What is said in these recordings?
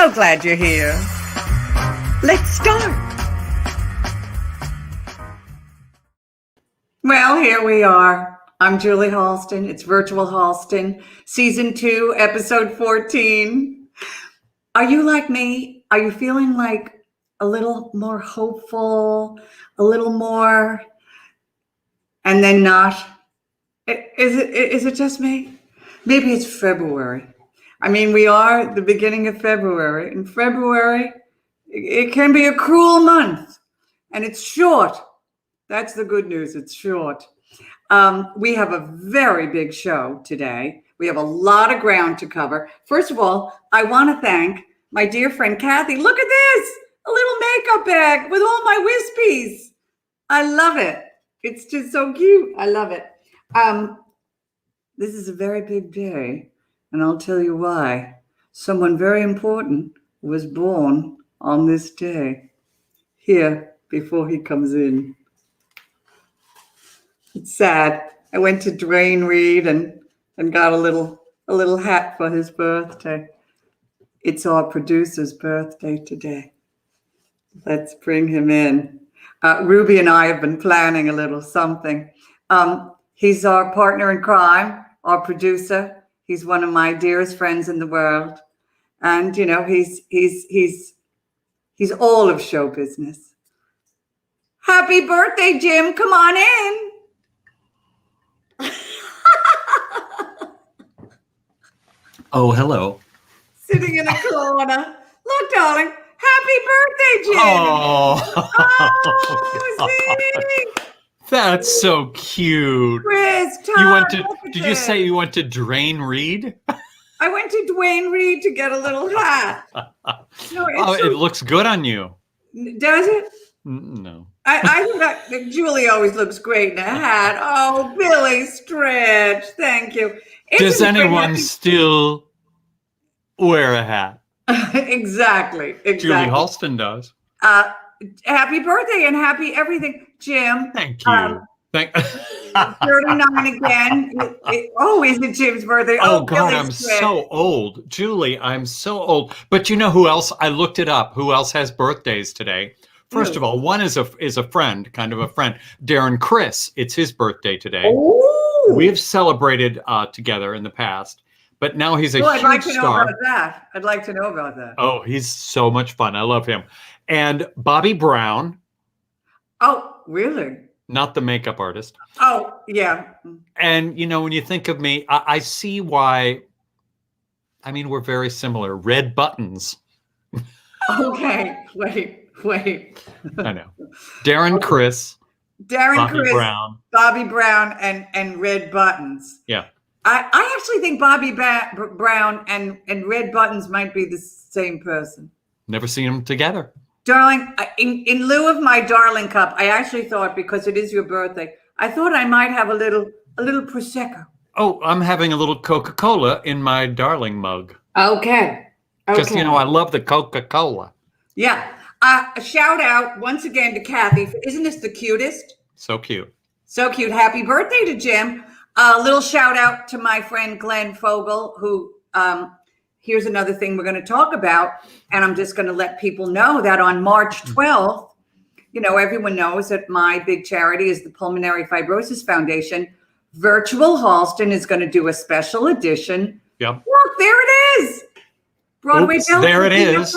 So glad you're here. Let's start. Well, here we are. I'm Julie Halston. It's Virtual Halston, Season 2, Episode 14. Are you like me? Are you feeling like a little more hopeful, a little more, and then not? Is it just me? Maybe it's February. I mean, we are the beginning of February. In February, it can be a cruel month, and it's short. That's the good news. It's short. We have a very big show today. We have a lot of ground to cover. First of all, I want to thank my dear friend Kathy. Look at this, a little makeup bag with all my wispies. I love it. It's just so cute. I love it. This is a very big day, and I'll tell you why. Someone very important was born on this day. Here, before he comes in. It's sad. I went to Dwayne Reed and got a little hat for his birthday. It's our producer's birthday today. Let's bring him in. Ruby and I have been planning a little something. He's our partner in crime, our producer. He's one of my dearest friends in the world. And, you know, he's all of show business. Happy birthday, Jim. Come on in. Oh, hello. Sitting in a corner. Look, darling. Happy birthday, Jim. Oh, see? That's so cute. Chris, Tom, You went to? Did you say you went to Dwayne Reed? I went to Dwayne Reed to get a little hat. No, It looks good on you. Does it? No. I think Julie always looks great in a hat. Oh, Billy Stretch. Thank you. Does anyone still wear a hat? Exactly. Julie Halston does. Happy birthday and happy everything, Jim. Thank you. 39 again. Is it Jim's birthday? Oh God, I'm so old. Julie, I'm so old. But you know who else? I looked it up. Who else has birthdays today? First of all, one is a friend, kind of a friend. Darren Criss. It's his birthday today. Ooh. We've celebrated together in the past, but now he's a huge I'd like to star. know about that. I'd like to know about that. Oh, he's so much fun. I love him. And Bobby Brown. Oh, really? Not the makeup artist. Oh, yeah. And, you know, when you think of me, I see why. I mean, we're very similar. Red buttons. Okay. Wait. I know. Darren Criss. Bobby Brown, and Red Buttons. Yeah. I actually think Bobby Brown and Red Buttons might be the same person. Never seen them together. Darling, in lieu of my darling cup, I actually thought, because it is your birthday, I thought I might have a little Prosecco. Oh, I'm having a little Coca-Cola in my darling mug. Okay. Because, you know, I love the Coca-Cola. Yeah. A shout out once again to Kathy. Isn't this the cutest? So cute. So cute. Happy birthday to Jim. A little shout out to my friend Glenn Fogel, who here's another thing we're going to talk about. And I'm just going to let people know that on March 12th, you know, everyone knows that my big charity is the Pulmonary Fibrosis Foundation. Virtual Halston is going to do a special edition. Yep. Look, there it is. Broadway. Oops, there it is.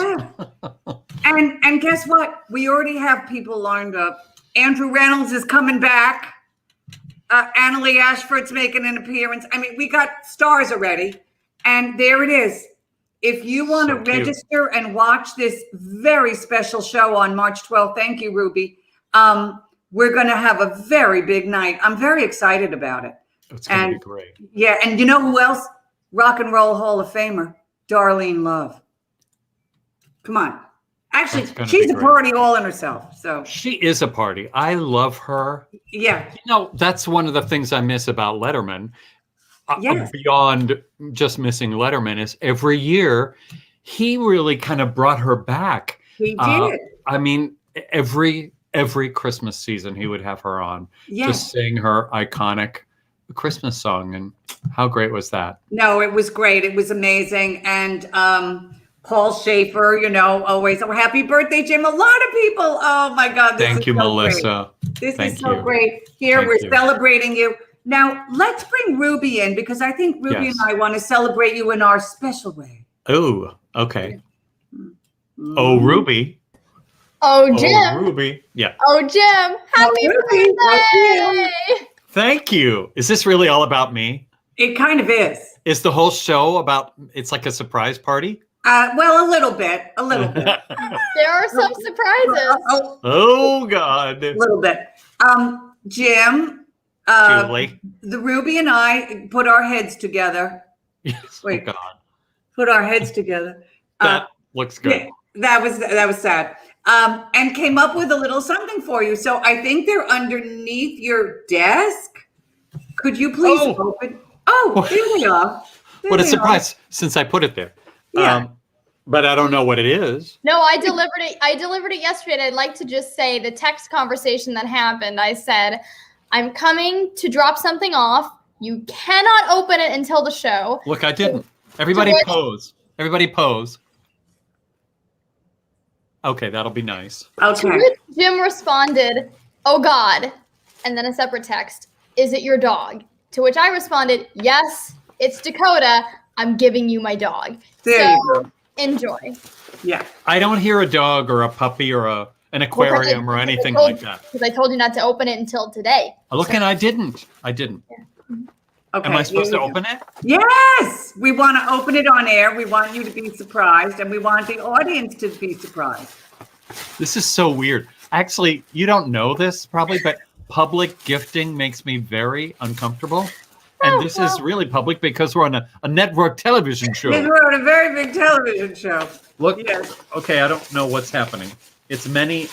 And guess what? We already have people lined up. Andrew Reynolds is coming back. Annalee Ashford's making an appearance. I mean, we got stars already. And there it is. If you want to register and watch this very special show on March 12th, thank you, Ruby. We're going to have a very big night. I'm very excited about it. It's going to be great. Yeah, and you know who else? Rock and Roll Hall of Famer, Darlene Love. Come on. Actually, she's a party all in herself. So she is a party. I love her. Yeah. You know, that's one of the things I miss about Letterman. Yes. Beyond just missing Letterman is every year he really kind of brought her back. He did. I mean, every Christmas season he would have her on to sing her iconic Christmas song. And how great was that? No, it was great. It was amazing. And Paul Schaefer, always. Oh, happy birthday, Jim. A lot of people. Oh my God. Thank you, Melissa. This Thank is so you. great. Here, Thank we're you. celebrating you. Now, let's bring Ruby in because I think Ruby Yes. and I want to celebrate you in our special way. Oh, okay. Oh, Ruby. Oh, Jim. Oh, Ruby. Yeah. Oh, Jim. Happy Ruby, birthday. Thank you. Is this really all about me? It kind of is. Is the whole show about, it's like a surprise party? Well, a little bit. There are some surprises. Oh, God. A little bit. Jim, Julie. the Ruby and I put our heads together. Yes. Wait. Oh, God. Put our heads together. That looks good. Yeah, that was sad. And came up with a little something for you. So I think they're underneath your desk. Could you please open? Oh, there they are. What a surprise, since I put it there. Yeah. But I don't know what it is. No, I delivered it. I delivered it yesterday. And I'd like to just say the text conversation that happened. I said, I'm coming to drop something off. You cannot open it until the show. Look, I didn't. Everybody pose. Everybody pose. Okay, that'll be nice. Okay. Jim responded, oh God. And then a separate text, is it your dog? To which I responded, yes, it's Dakota. I'm giving you my dog. There you go. Enjoy. Yeah. I don't hear a dog or a puppy or an aquarium or anything like that. Because I told you not to open it until today. Look, and I didn't. Okay. Am I supposed to open it? Yes. We want to open it on air. We want you to be surprised, and we want the audience to be surprised. This is so weird. Actually, you don't know this probably, but public gifting makes me very uncomfortable. And this is really public because we're on a network television show. Yes, we're on a very big television show. Look, Yes. okay, I don't know what's happening. It's many.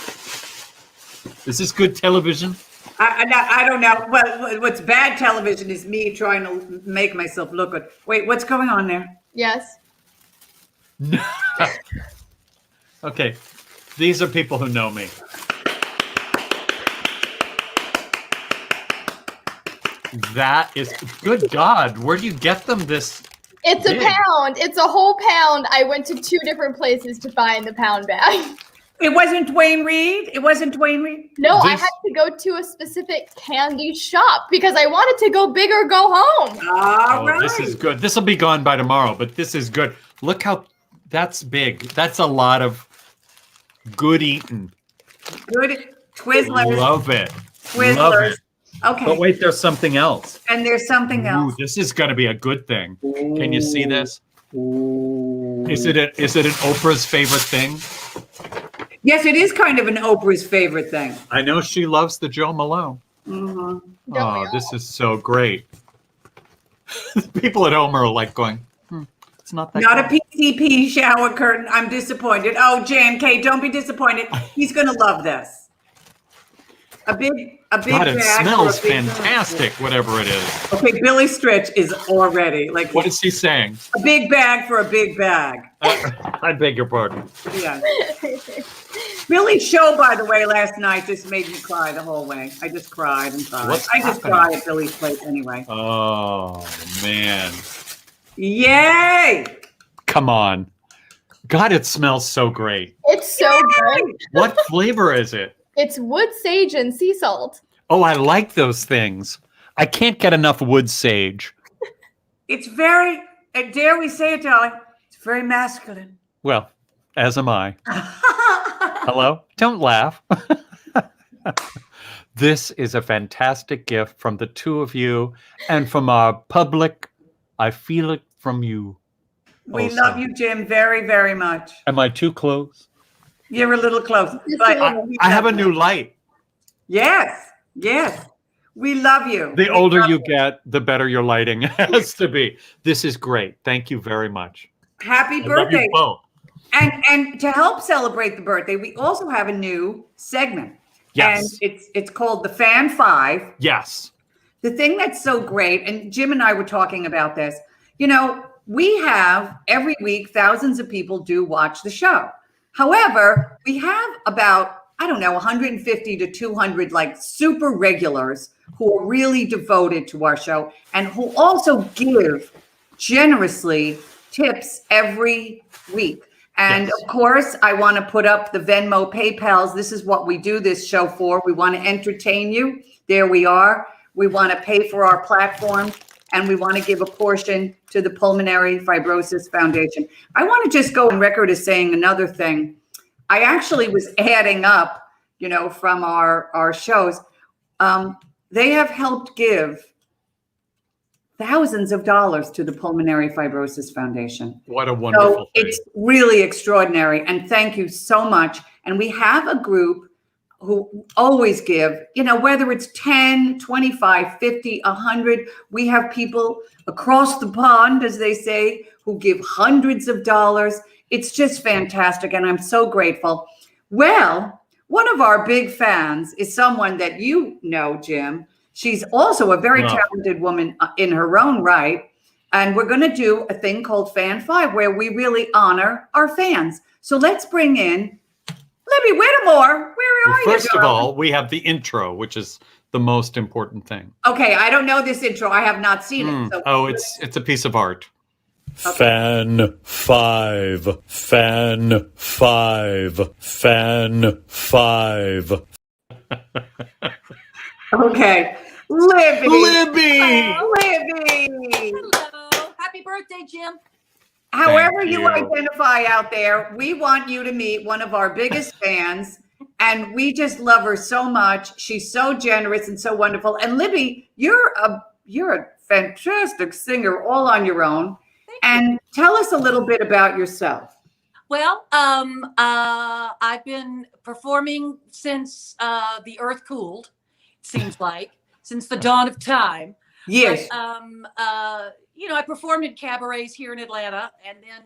Is this good television? I don't know. What's bad television is me trying to make myself look good. Wait, what's going on there? Yes. Okay, these are people who know me. That is, good God, where do you get them this? It's a big? pound. It's a whole pound. I went to 2 different places to find the pound bag. It wasn't Dwayne Reed? It wasn't Dwayne Reed? No, I This- had to go to a specific candy shop because I wanted to go big or go home. All right. This is good. This will be gone by tomorrow, but this is good. Look how, that's big. That's a lot of good eating. Good. Twizzlers. Love it. Twizzlers. Love it. Okay. But wait, there's something else. And there's something else. Ooh, this is going to be a good thing. Can you see this? Ooh. Is it an Oprah's favorite thing? Yes, it is kind of an Oprah's favorite thing. I know she loves the Joe Malone. Mm-hmm. Oh, this is so great. People at home are like going, it's not that Not good. a PCP shower curtain. I'm disappointed. Oh, J&K, don't be disappointed. He's going to love this. A big God, it bag smells for a big- fantastic, whatever it is. Okay, Billy Stritch is already like What is he saying? a big bag for a big bag. I beg your pardon. Yeah. Billy's show, by the way, last night just made me cry the whole way. I just cried and cried. What's I just happening? cry at Billy's place anyway. Oh, man. Yay! Come on. God, it smells so great. It's so good. What flavor is it? It's wood sage and sea salt. Oh, I like those things. I can't get enough wood sage. It's very, dare we say it, darling? It's very masculine. Well, as am I. Hello? Don't laugh. This is a fantastic gift from the two of you and from our public. I feel it from you. We also. love you, Jim, very, very much. Am I too close? You're a little close. But I have a new light. Yes, yes. We love you. The We older love you get, the better your lighting has to be. This is great. Thank you very much. Happy I love birthday. you both. And to help celebrate the birthday, we also have a new segment. Yes. And it's called the Fan Five. Yes. The thing that's so great, and Jim and I were talking about this, we have every week thousands of people do watch the show. However, we have about, 150 to 200 like super regulars who are really devoted to our show and who also give generously tips every week. And Yes. of course, I want to put up the Venmo PayPals. This is what we do this show for. We want to entertain you. There we are. We want to pay for our platform, and we want to give a portion to the Pulmonary Fibrosis Foundation. I want to just go on record as saying another thing. I actually was adding up, from our shows. They have helped give thousands of dollars to the Pulmonary Fibrosis Foundation. What a wonderful So thing. it's really extraordinary. And thank you so much. And we have a group who always give, whether it's 10, 25, 50, 100. We have people across the pond, as they say, who give hundreds of dollars. It's just fantastic. And I'm so grateful. Well, one of our big fans is someone that you know, Jim. She's also a very talented woman in her own right. And we're going to do a thing called Fan 5 where we really honor our fans. So let's bring in Libby Whittemore. Where are you? First of all, we have the intro, which is the most important thing. Okay, I don't know this intro. I have not seen it. So It's a piece of art. Okay. Fan 5. Fan 5. Fan 5. Okay. Libby. Libby! Libby. Hello. Happy birthday, Jim. However Thank you you. identify out there, we want you to meet one of our biggest fans. And we just love her so much. She's so generous and so wonderful. And Libby, you're a fantastic singer all on your own. And tell us a little bit about yourself. Well, I've been performing since the earth cooled, it seems like, since the dawn of time. Yes. But, I performed in cabarets here in Atlanta. And then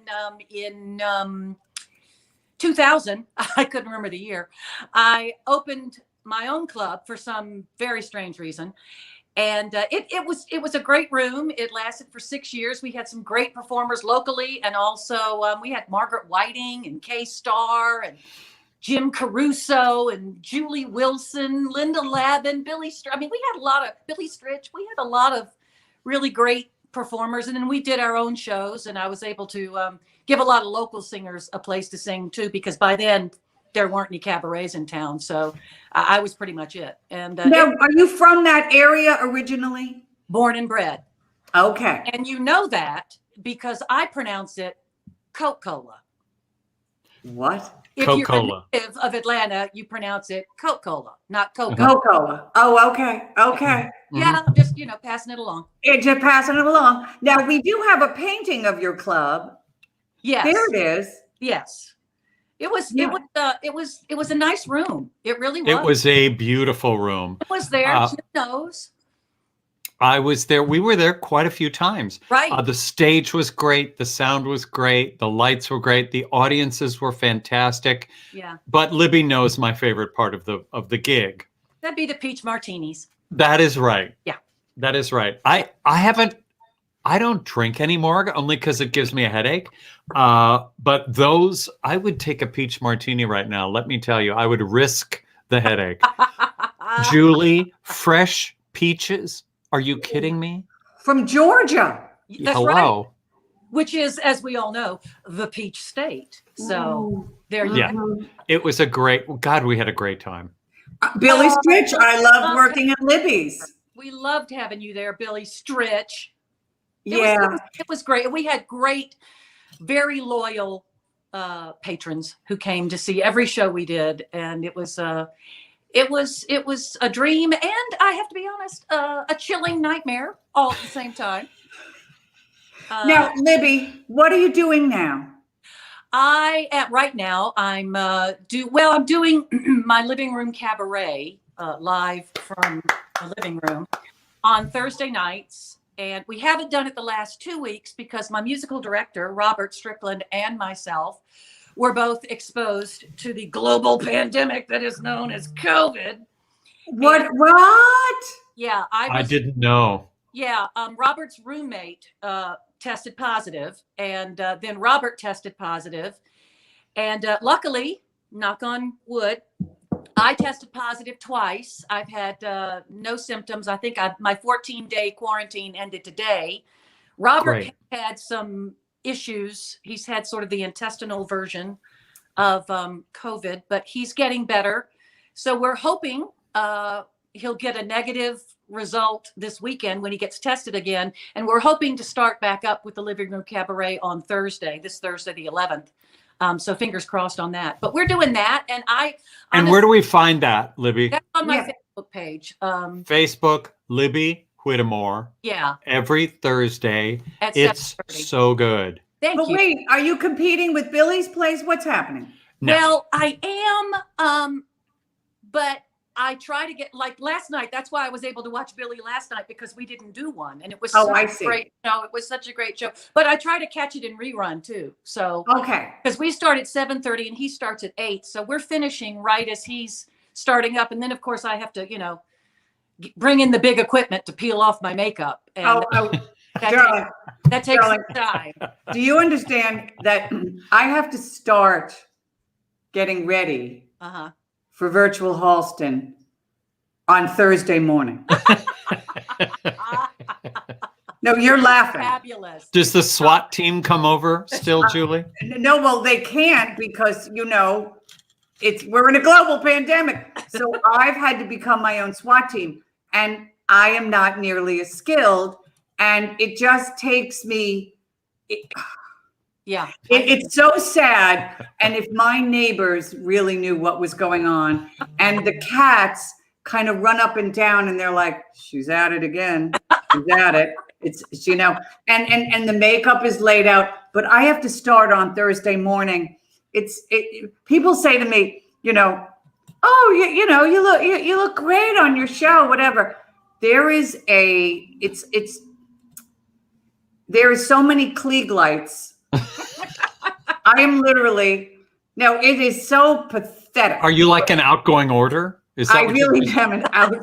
in 2000, I couldn't remember the year, I opened my own club for some very strange reason. And it was a great room. It lasted for 6 years. We had some great performers locally, and also we had Margaret Whiting and Kay Starr and Jim Caruso and Julie Wilson, Linda Lavin, Billy Stritch. I mean, we had a lot of Billy Stritch. We had a lot of really great performers, and then we did our own shows. And I was able to give a lot of local singers a place to sing too, because by then there weren't any cabarets in town. So I was pretty much it. And Now, are you from that area originally? born and bred. Okay. And you know that because I pronounce it Coca-Cola. What? If Coca-Cola. you're a native of Atlanta, you pronounce it Coca-Cola, not Coca. Coca-Cola. Oh, okay. Okay. Yeah, I'm just, passing it along. Just passing it along. Now, we do have a painting of your club. Yes. There it is. Yes. It was Yeah. it was a nice room. It really was. It was a beautiful room. It was there. Jim knows. I was there. We were there quite a few times. Right. The stage was great. The sound was great. The lights were great. The audiences were fantastic. Yeah. But Libby knows my favorite part of the gig. That'd be the peach martinis. That is right. Yeah. That is right. I don't drink anymore only because it gives me a headache. But those, I would take a peach martini right now. Let me tell you, I would risk the headache. Julie, fresh peaches. Are you kidding me? From Georgia. That's Hello. right. Which is, as we all know, the peach state. So there you Yeah. go. It was a great, God, we had a great time. Billy Stritch, I loved working at Libby's. We loved having you there, Billy Stritch. Yeah. It was great. We had great, very loyal patrons who came to see every show we did, and it was a dream, and I have to be honest, a chilling nightmare all at the same time. Now, Libby, what are you doing now? Right now I'm doing my living room cabaret live from the living room on Thursday nights. And we haven't done it the last 2 weeks because my musical director, Robert Strickland, and myself were both exposed to the global pandemic that is known as COVID. What? Yeah, I didn't know. Yeah, Robert's roommate tested positive, and then Robert tested positive. And luckily, knock on wood, I tested positive twice. I've had no symptoms. I think my 14-day quarantine ended today. Robert Great. had some issues. He's had sort of the intestinal version of COVID, but he's getting better. So we're hoping he'll get a negative result this weekend when he gets tested again. And we're hoping to start back up with the Living Room Cabaret on this Thursday, the 11th. So fingers crossed on that. But we're doing that. And And where do we find that, Libby? that's on my Facebook page. Facebook, Libby Whittemore. Yeah. Every Thursday. At It's 7:30. so good. Thank But you. wait, are you competing with Billy's Place? What's happening? No. Well, I am, but I try to get, like last night. That's why I was able to watch Billy last night, because we didn't do one, and it was Oh, such I a see. great show. It was such a great show. But I try to catch it in rerun too. So Okay. because we start at 7:30 and he starts at 8, so we're finishing right as he's starting up, and then of course I have to, bring in the big equipment to peel off my makeup, and Oh, that, darling, that takes darling. some time. do you understand that I have to start getting ready Uh-huh. for virtual Halston on Thursday morning? No, you're laughing. Fabulous. Does the SWAT team come over still, Julie? No, well, they can't because, we're in a global pandemic. So I've had to become my own SWAT team, and I am not nearly as skilled. And it just takes me, Yeah. it's so sad. And if my neighbors really knew what was going on, and the cats kind of run up and down and they're like, she's at it again. She's at it. It's, and the makeup is laid out, but I have to start on Thursday morning. People say to me, oh, you look great on your show, whatever. There is so many Klieg lights. I am literally, no, it is so pathetic. Are you like an outgoing order? Is that I what you're really saying? am an out.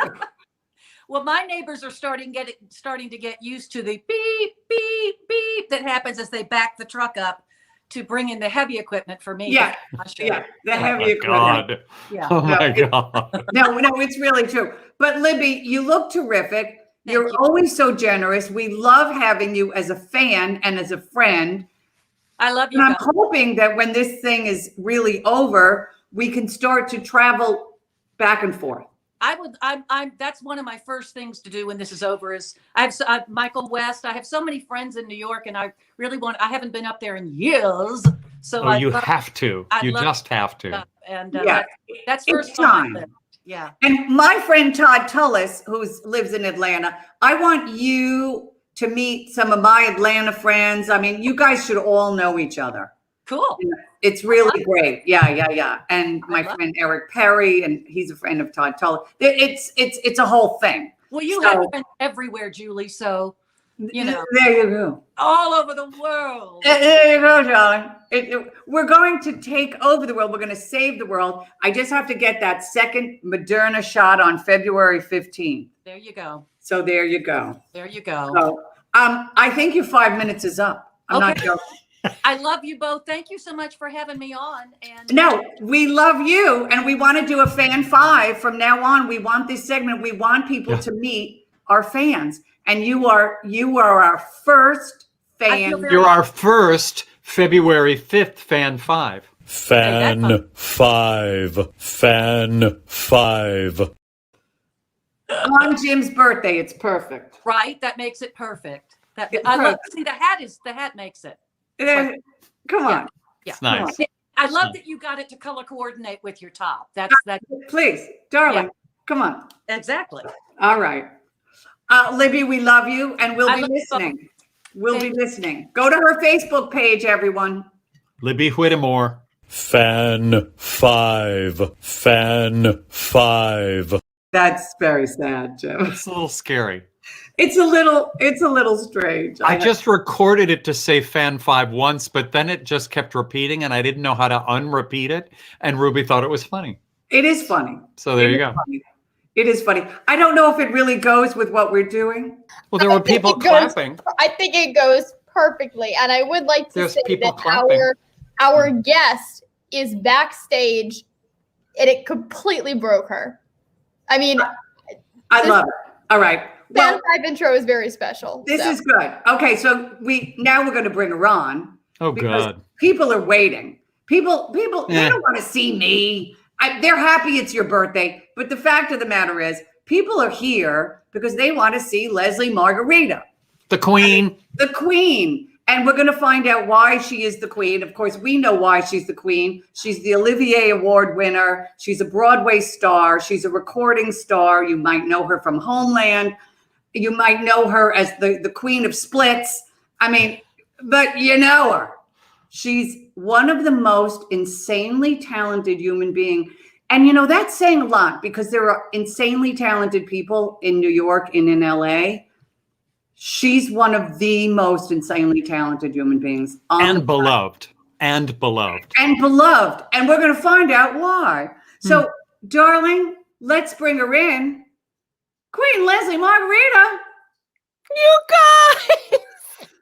Well, my neighbors are starting to get used to the beep, beep, beep that happens as they back the truck up to bring in the heavy equipment for me. Yeah, My show. yeah, the Oh heavy my equipment. God. Yeah. Oh my God. No, it's really true. But Libby, you look terrific. You're you. always so generous. We love having you as a fan and as a friend. I love you And I'm guys. hoping that when this thing is really over, we can start to travel back and forth. That's one of my first things to do when this is over is I have Michael West. I have so many friends in New York, and I haven't been up there in years. So Oh, you have to. You just have to. And Yeah, that's it's first on time. my list. Yeah. And my friend Todd Tullis, who lives in Atlanta, I want you to meet some of my Atlanta friends. I mean, you guys should all know each other. Cool. It's really great. Yeah. And my friend Eric Perry, and he's a friend of Todd Tullis. It's a whole thing. Well, you So- have friends everywhere, Julie. So There you go. all over the world. There you go, darling. We're going to take over the world. We're going to save the world. I just have to get that second Moderna shot on February 15th. There you go. So there you go. There you go. So I think your 5 minutes is up. I'm not Okay. joking. I love you both. Thank you so much for having me on. And No, we love you, and we want to do a fan 5 from now on. We want this segment. We want people to meet our fans, and you are our first I fan. feel very- You're our first February 5th Fan 5. Fan 5. Fan 5. On Jim's birthday. It's perfect. right. That makes it perfect. It's I love. perfect. See, the hat makes it. Come on, Yeah. It's nice. I love that you got it to color coordinate with your top. That please, darling. Come on. exactly. All right. Libby, we love you, and we'll I be love you both. listening. We'll be Thank listening. Go to her Facebook page, everyone. Libby Whittemore. Fan 5. Fan 5. That's very sad, Jim. It's a little scary. It's a little strange. I just recorded it to say Fan 5 once, but then it just kept repeating, and I didn't know how to unrepeat it. And Ruby thought it was funny. It is funny. So there It you is go. funny. It is funny. I don't know if it really goes with what we're doing. Well, there were think people it goes- clapping. I think it goes perfectly, and I would like to There's say people that clapping. our guest is backstage, and it completely broke her. I mean, I This- love it. All right. Fan Well, 5 intro is very special. this so. is good. Okay, so we're going to bring her on, Oh, because God. people are waiting. People, they Eh. don't want to see me. They're happy it's your birthday. But the fact of the matter is, people are here because they want to see Leslie Margarita, The Queen. the Queen. And we're going to find out why she is the Queen. Of course, we know why she's the Queen. She's the Olivier Award winner. She's a Broadway star. She's a recording star. You might know her from Homeland. You might know her as the Queen of Splits. I mean, but you know her. She's one of the most insanely talented human beings. And, you know, that's saying a lot because there are insanely talented people in New York and in LA. She's one of the most insanely talented human beings. And beloved. And beloved. And beloved. And we're going to find out why. So, darling, let's bring her in. Queen Leslie Margarita. You guys!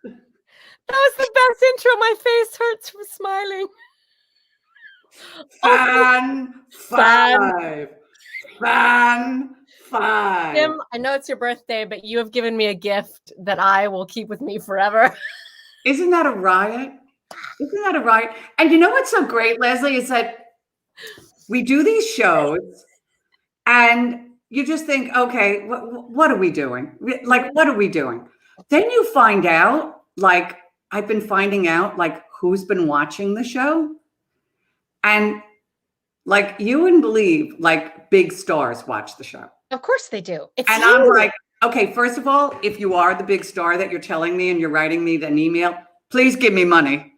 That was the best intro. My face hurts from smiling. Fan five. Tim, I know it's your birthday, but you have given me a gift that I will keep with me forever. Isn't that a riot? Isn't that a riot? And you know what's so great, Leslie, is that we do these shows and you just think, okay, what are we doing? Like, what are we doing? Then you find out, like, I've been finding out, like, who's been watching the show. And, like, you wouldn't believe, like, big stars watch the show. Of course they do. It's And I'm like, okay, first of all, if you are the big star that you're telling me and you're writing me an email, please give me money.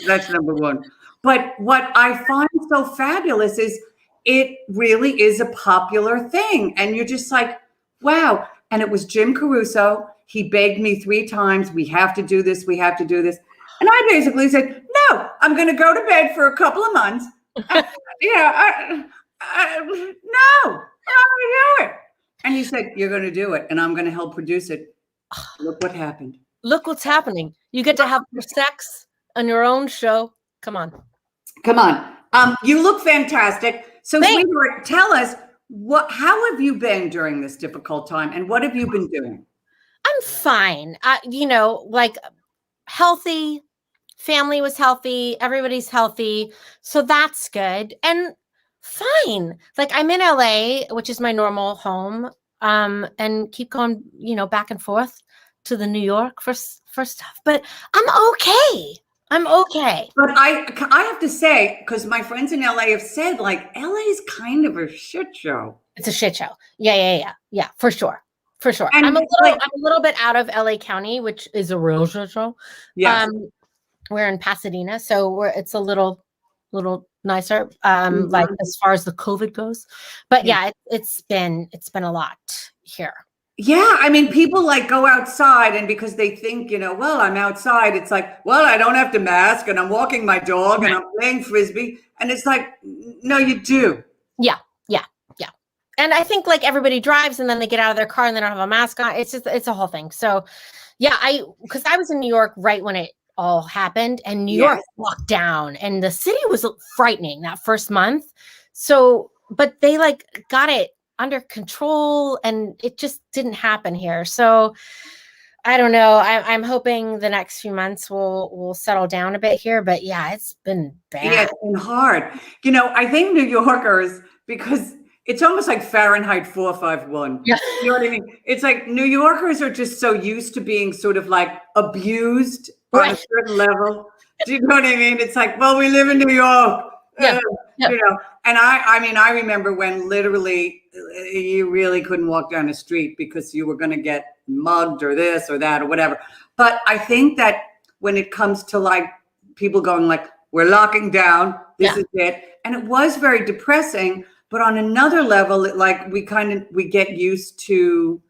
That's number one. But what I find so fabulous is it really is a popular thing. And you're just like, wow. And it was Jim Caruso. He begged me 3 times. We have to do this. We have to do this. And I basically said, no, I'm going to go to bed for a couple of months. No, I'm going to do it. And he said, you're going to do it. And I'm going to help produce it. Look what happened. Look what's happening. You get to have your sex on your own show. Come on. Come on. You look fantastic. So, Thanks. sweetheart, tell us, how have you been during this difficult time? And what have you been doing? I'm fine. You know, like healthy, family was healthy, everybody's healthy. So that's good. And fine. Like I'm in LA, which is my normal home, and keep going, you know, back and forth to the New York for stuff. But I'm okay. I'm okay. But I have to say, because my friends in LA have said, like, LA's kind of a shit show. It's a shit show. Yeah, for sure. For sure. And I'm a like- little bit out of LA County, which is a real shit show. Yes. We're in Pasadena, so it's a little nicer, like as far as the COVID goes. But yeah, it's been a lot here. Yeah, I mean, people like go outside and because they think, you know, well, I'm outside. It's like, well, I don't have to mask and I'm walking my dog and I'm playing Frisbee. And it's like, no, you do. Yeah. And I think like everybody drives and then they get out of their car and they don't have a mask on. It's a whole thing. So yeah, because I was in New York right when it all happened and New York locked down and the city was frightening that first month. So, but they like got it under control and it just didn't happen here. So I don't know. I'm hoping the next few months will settle down a bit here, but yeah, it's been bad. Yeah, it's been hard. You know, I think New Yorkers, because it's almost like Fahrenheit 451. Yeah. You know what I mean? It's like New Yorkers are just so used to being sort of like abused on a certain level. Do you know what I mean? It's like, well, we live in New York. Yeah. You know, and I mean, I remember when literally you really couldn't walk down the street because you were going to get mugged or this or that or whatever. But I think that when it comes to like people going like, we're locking down, this is it. And it was very depressing. But on another level, like we get used to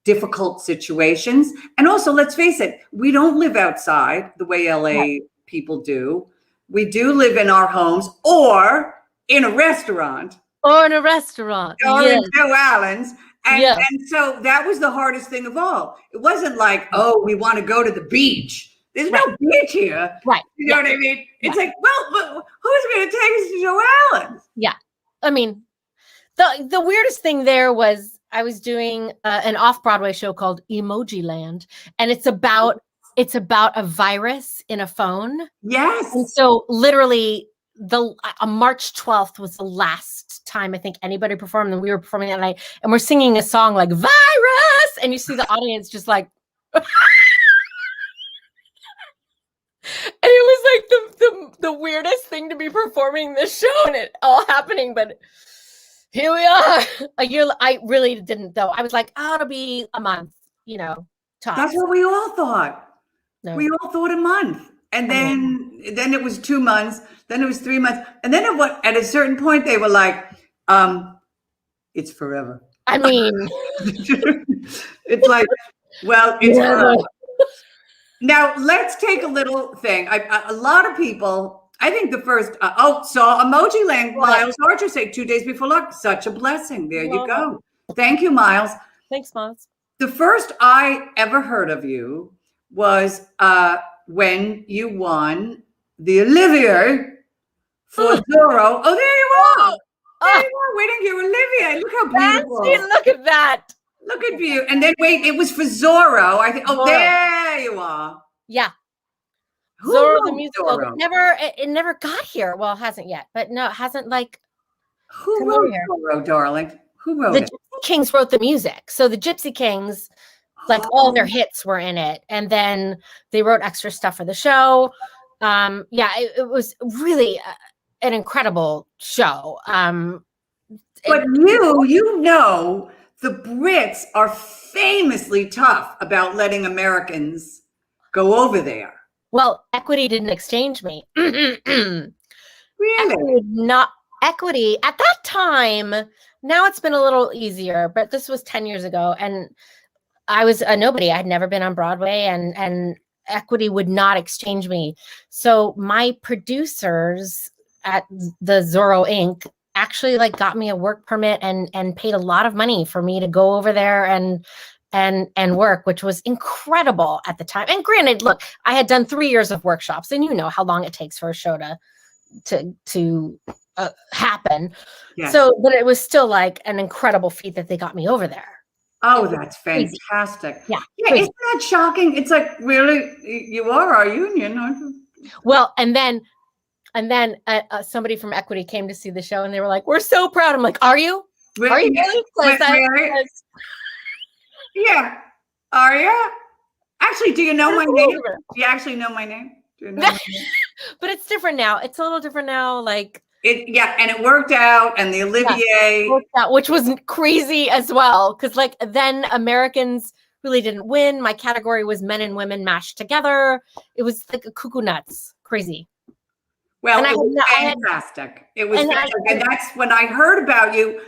difficult situations. And also, let's face it, we don't live outside the way LA people do. We do live in our homes or in a restaurant. Or in a restaurant. Or in Joe Allen's. And so that was the hardest thing of all. It wasn't like, oh, we want to go to the beach. There's no beach here. Right. You know what I mean? It's like, well, who's going to take us to Joe Allen's? Yeah. I mean, the weirdest thing there was I was doing an off-Broadway show called Emoji Land, and it's about It's about a virus in a phone. Yes. And so literally March 12th was the last time I think anybody performed, and we were performing that night, and we're singing a song like virus, and you see the audience just like and it was like the weirdest thing to be performing this show and it all happening, but here we are. A year. I really didn't though. I was like, oh, it'll be a month, tops. That's what we all thought. No. We all thought a month. And then it was 2 months, then it was 3 months. And then at a certain point they were like, it's forever. I mean, it's like, well, it's forever. Now let's take a little thing. A lot of people, I think the first, saw Emoji Land, Miles Archer say 2 days before luck. Such a blessing. There you go. Thank you, Miles. Thanks, Miles. The first I ever heard of you was when you won the Olivier for Zorro. Oh, there you are. There you are, winning your Olivier. Look how beautiful. Fancy, look at that. Look at you. And then wait, it was for Zorro. I think. Oh, there you are. Yeah. Who Zorro wrote the Musical. Zorro? It never got here. Well, it hasn't yet. But no, it hasn't Who wrote Zorro, darling? Who wrote it? The Gypsy Kings wrote the music. So the Gypsy Kings, all their hits were in it. And then they wrote extra stuff for the show. It was really an incredible show. But the Brits are famously tough about letting Americans go over there. Well, Equity didn't exchange me. Really? Equity at that time. Now it's been a little easier, but this was 10 years ago, and I was a nobody. I'd never been on Broadway, and Equity would not exchange me. So my producers at the Zorro Inc. actually got me a work permit and paid a lot of money for me to go over there and work, which was incredible at the time. And granted, look, I had done 3 years of workshops, and you know how long it takes for a show to happen. Yes. So, but it was still an incredible feat that they got me over there. Oh, that's fantastic. Yeah. Isn't that shocking? It's like, really, you are our union, aren't you? Well, and then somebody from Equity came to see the show, and they were like, "We're so proud." I'm like, "Are you? Are you really?" Yeah. Are you? Actually, do you know my name? Do you actually know my name? Do you know my name? But it's different now. It's a little different now. And it worked out, and the Olivier worked out, which was crazy as well, because then Americans really didn't win. My category was men and women mashed together. It was a cuckoo nuts, crazy. Well, it was fantastic. It was fantastic. And that's when I heard about you.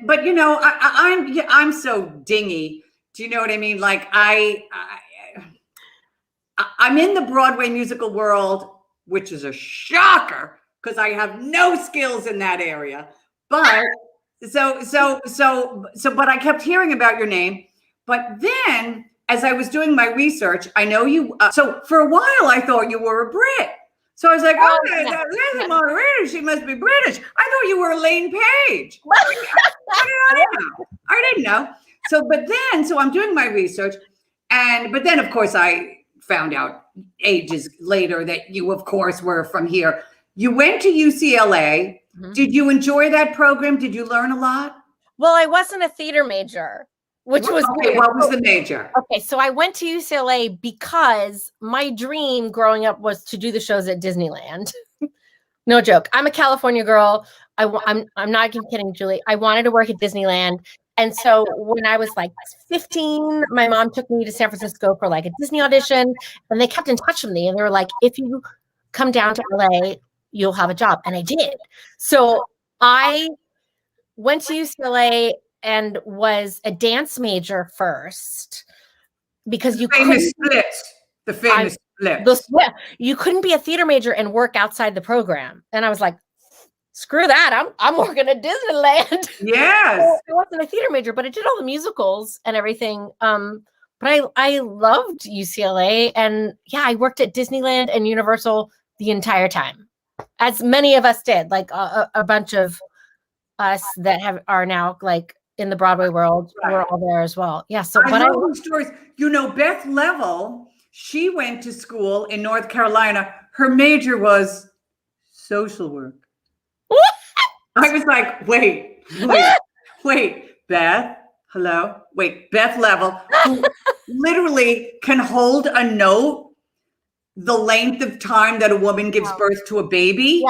But I'm so dingy. Do you know what I mean? I'm in the Broadway musical world, which is a shocker because I have no skills in that area. But but I kept hearing about your name. But then, as I was doing my research, I know you. So for a while, I thought you were a Brit. So I was like, Lizzie Margarita, she must be British. I thought you were Elaine Page. I didn't know. So I'm doing my research. But then, of course, I found out ages later that you, of course, were from here. You went to UCLA. Mm-hmm. Did you enjoy that program? Did you learn a lot? Well, I wasn't a theater major, which was weird. What was the major? Okay, so I went to UCLA because my dream growing up was to do the shows at Disneyland. No joke. I'm a California girl. I'm not kidding, Julie. I wanted to work at Disneyland. And so when I was 15, my mom took me to San Francisco for a Disney audition, and they kept in touch with me. And they were like, if you come down to LA, you'll have a job. And I did. So I went to UCLA and was a dance major first because the famous split. You couldn't be a theater major and work outside the program. And I was like, screw that. I'm working at Disneyland. Yes. So I wasn't a theater major, but I did all the musicals and everything. But I loved UCLA, and I worked at Disneyland and Universal the entire time, as many of us did. A bunch of us that are now in the Broadway world, we're all there as well. Yeah. So I love those stories. Beth Level She went to school in North Carolina. Her major was social work. I was like, wait, Beth, hello? Wait, Beth Level, who literally can hold a note the length of time that a woman gives birth to a baby.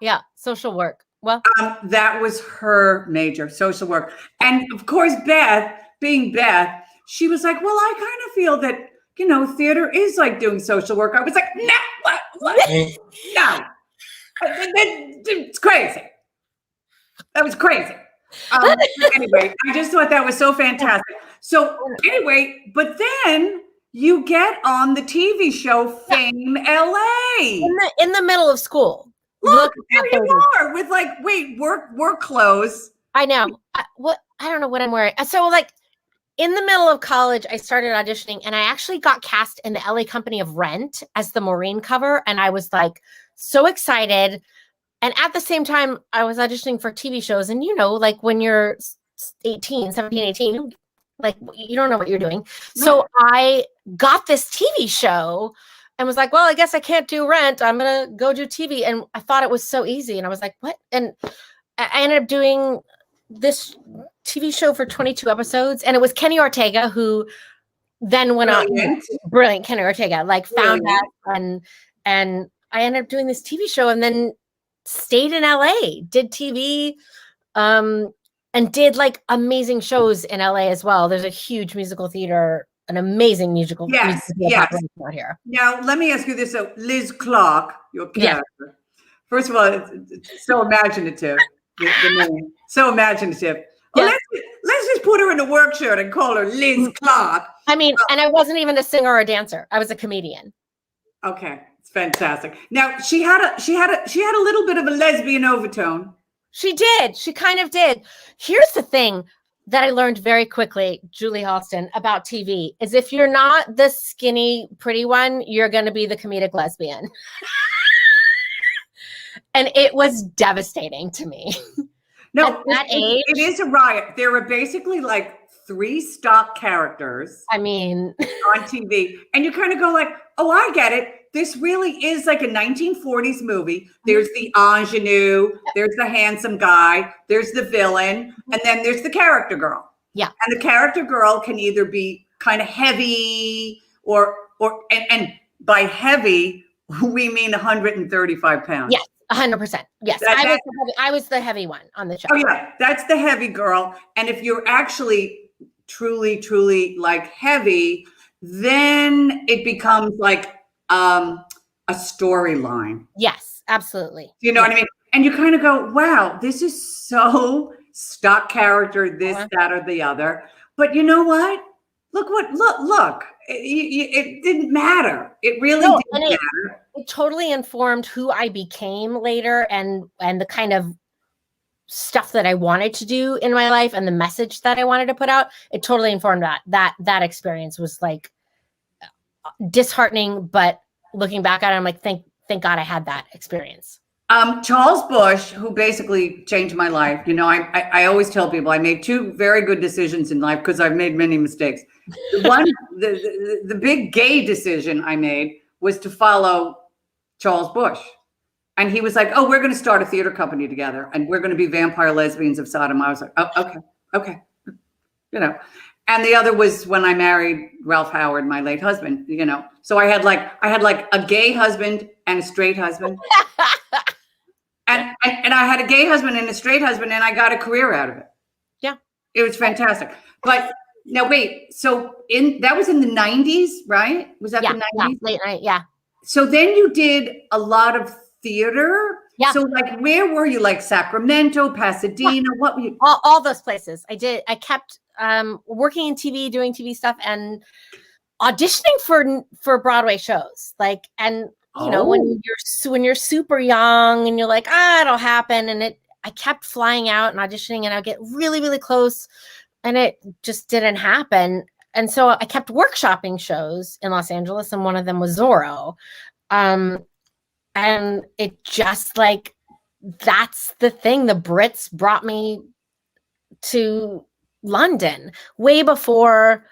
Yeah, social work. Well, that was her major, social work. And of course, Beth, being Beth, she was like, well, I kind of feel that, theater is like doing social work. I was like, no, what? No. It's crazy. That was crazy. Anyway, I just thought that was so fantastic. So anyway, but then you get on the TV show Fame LA. In the middle of school. Look there you are with work clothes. I know. I don't know what I'm wearing. So in the middle of college, I started auditioning and I actually got cast in the LA company of Rent as the Maureen cover. And I was like so excited. And at the same time, I was auditioning for TV shows. And when you're 17, 18, you don't know what you're doing. Right. So I got this TV show and was like, well, I guess I can't do Rent. I'm going to go do TV. And I thought it was so easy. And I was like, what? And I ended up doing this TV show for 22 episodes. And it was Kenny Ortega, who then went on. Brilliant. Kenny Ortega, found that. And I ended up doing this TV show and then stayed in LA, did TV, and did amazing shows in LA as well. There's a huge musical theater, an amazing musical theater out here. Now, let me ask you this. So Liz Clark, your character, first of all, it's so imaginative. The name, so imaginative. Well, let's just put her in a work shirt and call her Liz Clark. I mean, and I wasn't even a singer or a dancer. I was a comedian. Okay, it's fantastic. Now she had a little bit of a lesbian overtone. She did. She kind of did. Here's the thing that I learned very quickly, Julie Halston, about TV is if you're not the skinny, pretty one, you're going to be the comedic lesbian. And it was devastating to me. No, at that age, it is a riot. There were basically 3 stock characters. I mean, on TV, and you kind of go oh, I get it. This really is like a 1940s movie. There's the ingenue, there's the handsome guy, there's the villain, and then there's the character girl. Yeah, and the character girl can either be kind of heavy or by heavy we mean 135 pounds. Yes. 100%. Yes. I was the heavy one on the show. Oh yeah. That's the heavy girl. And if you're actually truly heavy, then it becomes a storyline. Yes, absolutely. You know what I mean? And you kind of go, wow, this is so stock character, this, that, or the other. But you know what? Look. It didn't matter. It really didn't matter. It totally informed who I became later and the kind of stuff that I wanted to do in my life and the message that I wanted to put out. It totally informed that experience was disheartening, but looking back at it, I'm thank God I had that experience. Charles Bush, who basically changed my life. I always tell people I made 2 very good decisions in life because I've made many mistakes. The big gay decision I made was to follow Charles Bush. And he was like, oh, we're going to start a theater company together and we're going to be vampire lesbians of Sodom. I was like, oh, okay. And the other was when I married Ralph Howard, my late husband, So I had a gay husband and a straight husband. And I had a gay husband and a straight husband, and I got a career out of it. Yeah. It was fantastic. But now wait, so that was in the 90s, right? Was that the 90s? Yeah, late night, yeah. So then you did a lot of theater. Yeah. So where were you? Sacramento, Pasadena? Yeah. What were you? All those places. I kept working in TV, doing TV stuff, and auditioning for Broadway shows. When you're super young and you're like, it'll happen. And I kept flying out and auditioning, and I'd get really, really close, and it just didn't happen. And so I kept workshopping shows in Los Angeles, and one of them was Zorro. And it just that's the thing. The Brits brought me to London way before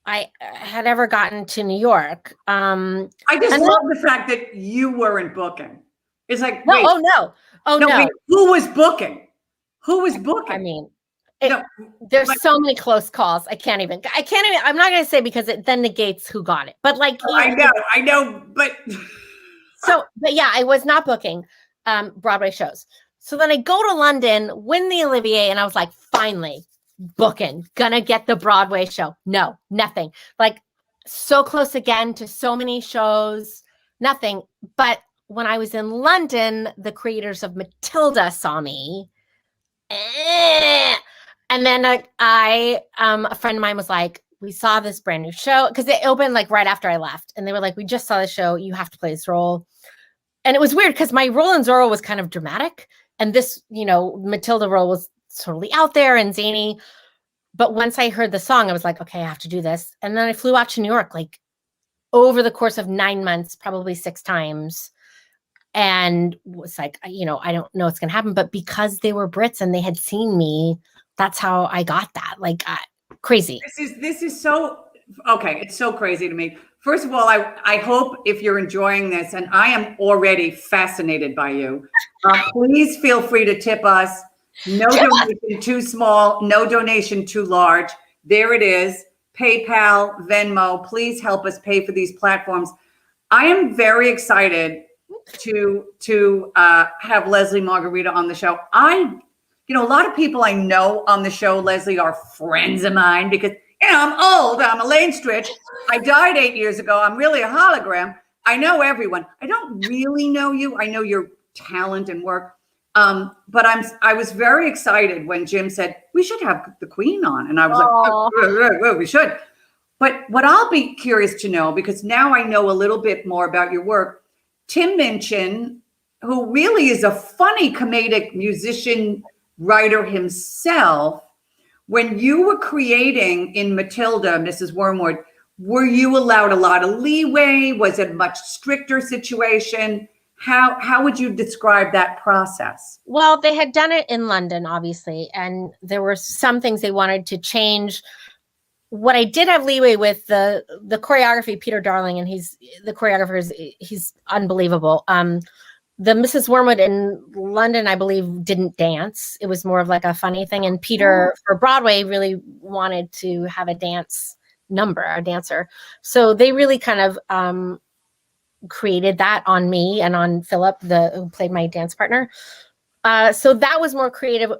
I had ever gotten to New York. I just and love the fact that you weren't booking. It's like, no, wait, oh no, oh no, no. wait, who was booking? Who was booking? I mean, No, there's like- so many close calls. I can't even. I'm not gonna say because it then negates who got it. But like, I know, but but yeah, I was not booking Broadway shows. So then I go to London, win the Olivier, and I was like, finally booking, gonna get the Broadway show. No, nothing. Like so close again to so many shows, nothing. But when I was in London, the creators of Matilda saw me. And then a friend of mine was like, we saw this brand new show because it opened like right after I left. And they were like, we just saw the show. You have to play this role. And it was weird because my role in Zorro was kind of dramatic. And this, Matilda role was totally out there and zany. But once I heard the song, I was like, okay, I have to do this. And then I flew out to New York, like over the course of 9 months, probably 6 times. And was like, I don't know what's going to happen. But because they were Brits and they had seen me, that's how I got that. Like crazy. this is so, okay. It's so crazy to me. First of all, I hope if you're enjoying this, and I am already fascinated by you, please feel free to tip us. No donation too small, no donation too large. There it is. PayPal, Venmo, please help us pay for these platforms. I am very excited to have Leslie Margarita on the show. A lot of people I know on the show, Leslie, are friends of mine because I'm old. I'm Elaine Stritch. I died 8 years ago. I'm really a hologram. I know everyone. I don't really know you. I know your talent and work. But I was very excited when Jim said, we should have the Queen on. And I was like, oh, we should. But what I'll be curious to know, because now I know a little bit more about your work, Tim Minchin, who really is a funny comedic musician, writer himself, when you were creating in Matilda, Mrs. Wormwood, were you allowed a lot of leeway? Was it a much stricter situation? How would you describe that process? Well, they had done it in London, obviously, and there were some things they wanted to change. What I did have leeway with the choreography, Peter Darling, and the choreographer he's unbelievable. The Mrs. Wormwood in London, I believe, didn't dance. It was more of like a funny thing. And Peter for Broadway really wanted to have a dance number, a dancer. So they really kind of created that on me and on Philip, who played my dance partner. So that was more creative.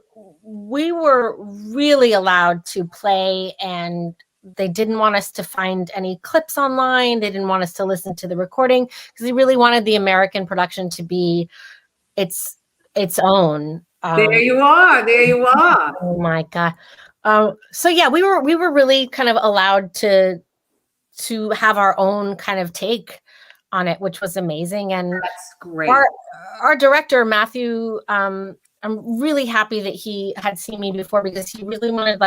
We were really allowed to play, and they didn't want us to find any clips online. They didn't want us to listen to the recording because they really wanted the American production to be its own. There you are. Oh my God. So yeah, we were really kind of allowed to have our own kind of take on it, which was amazing. And that's great. Our director, Matthew, I'm really happy that he had seen me before because he really wanted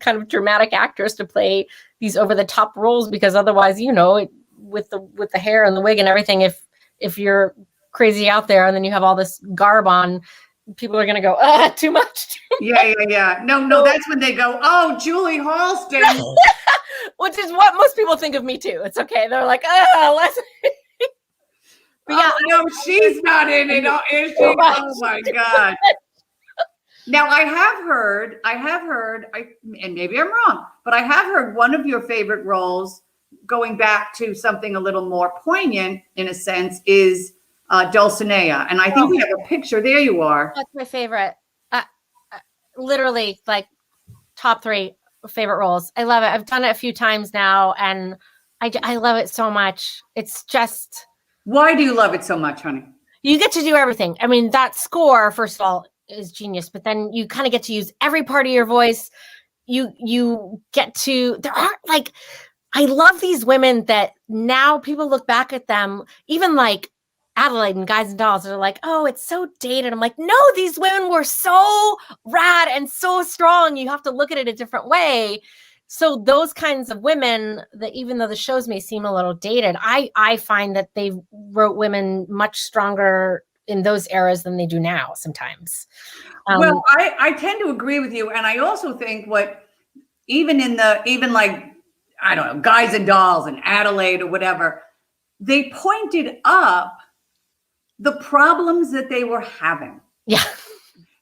kind of dramatic actors to play these over the top roles, because otherwise, with the hair and the wig and everything, if you're crazy out there and then you have all this garb on, people are going to go, too much. Yeah. No, that's when they go, oh, Julie Halston. Which is what most people think of me too. It's okay. They're like, let's. But yeah, no, she's not in it, is she? Oh my God. Now I have heard, and maybe I'm wrong, but I have heard one of your favorite roles, going back to something a little more poignant in a sense, is Dulcinea. And I think we have a picture. There you are. That's my favorite. Literally, like top 3 favorite roles. I love it. I've done it a few times now, and I love it so much. It's just. Why do you love it so much, honey? You get to do everything. I mean, that score, first of all, is genius, but then you kind of get to use every part of your voice. You get to, there aren't like, I love these women that now people look back at them, even like Adelaide and Guys and Dolls, are like, oh, it's so dated. I'm like, no, these women were so rad and so strong. You have to look at it a different way. So those kinds of women, that even though the shows may seem a little dated, I find that they wrote women much stronger in those eras than they do now sometimes. Well, I tend to agree with you. And I also think even like I don't know, Guys and Dolls and Adelaide or whatever, they pointed up the problems that they were having. Yeah.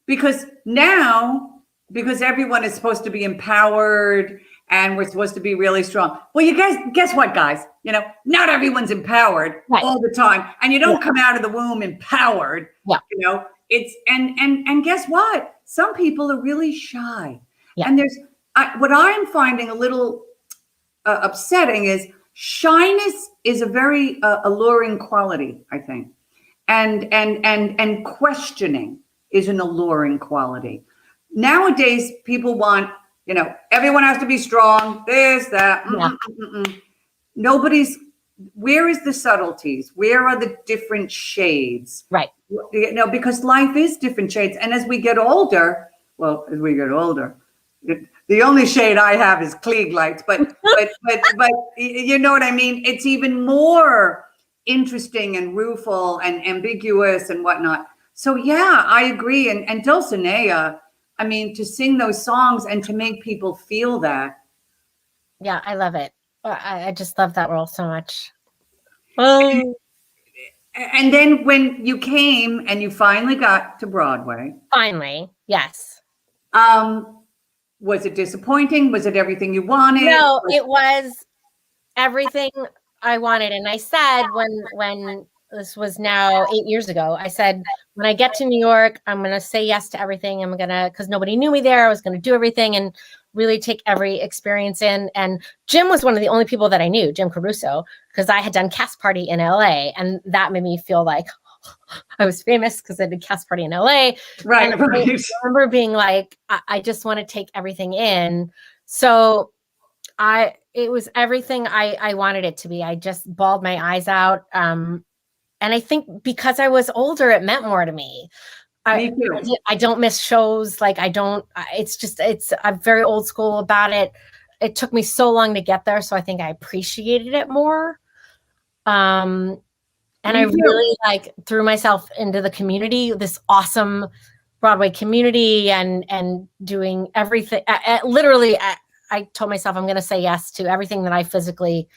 Because now, because everyone is supposed to be empowered and we're supposed to be really strong. Well, you guys, guess what, guys? You know, not everyone's empowered all the time. And you don't come out of the womb empowered. Yeah. You know, it's, and guess what? Some people are really shy. Yeah. And there's, what I'm finding a little upsetting is shyness is a very alluring quality, I think. And questioning is an alluring quality. Nowadays, people want, you know, everyone has to be strong, this, that. Nobody's, where is the subtleties? Where are the different shades? Right. You know, because life is different shades. And as we get older, the only shade I have is Klieg lights, but you know what I mean? It's even more interesting and rueful and ambiguous and whatnot. So yeah, I agree. And Dulcinea, I mean, to sing those songs and to make people feel that. Yeah, I love it. I just love that role so much. Oh. And then when you came and you finally got to Broadway. Finally, yes. Was it disappointing? Was it everything you wanted? No, it was everything I wanted. And I said when this was now 8 years ago, I said, when I get to New York, I'm going to say yes to everything. I'm going to, because nobody knew me there. I was going to do everything and really take every experience in. And Jim was one of the only people that I knew, Jim Caruso, because I had done Cast Party in LA. And that made me feel like I was famous because I did Cast Party in LA. Right. And I remember being like, I just want to take everything in. So it was everything I wanted it to be. I just bawled my eyes out. And I think because I was older, it meant more to me. Me too. I don't miss shows. Like I'm very old school about it. It took me so long to get there. So I think I appreciated it more. And I really threw myself into the community, this awesome Broadway community and doing everything. Literally, I told myself I'm going to say yes to everything that I physically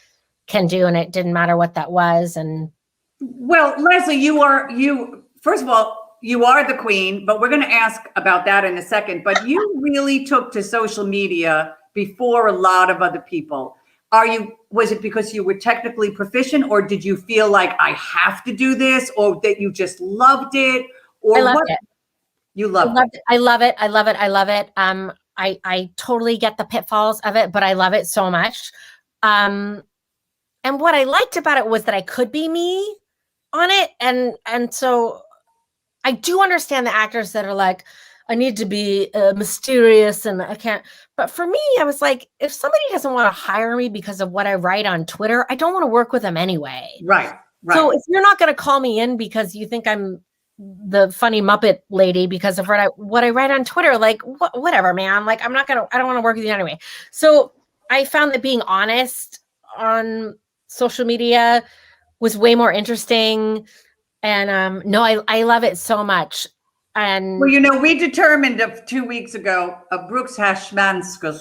can do. And it didn't matter what that was. And well, Leslie, first of all, you are the queen, but we're going to ask about that in a second. But you really took to social media before a lot of other people. Was it because you were technically proficient, or did you feel like I have to do this, or that you just loved it? Or I loved it. You loved it. I love it. I love it. I love it. I totally get the pitfalls of it, but I love it so much. And what I liked about it was that I could be me on it. And so I do understand the actors that are like, I need to be mysterious and I can't. But for me, I was like, if somebody doesn't want to hire me because of what I write on Twitter, I don't want to work with them anyway. Right. So if you're not going to call me in because you think I'm the funny Muppet lady because of what I write on Twitter, like whatever, man. Like I don't want to work with you anyway. So I found that being honest on social media was way more interesting. And no, I love it so much. And well, you know, we determined 2 weeks ago, Brooks Hashmanskas.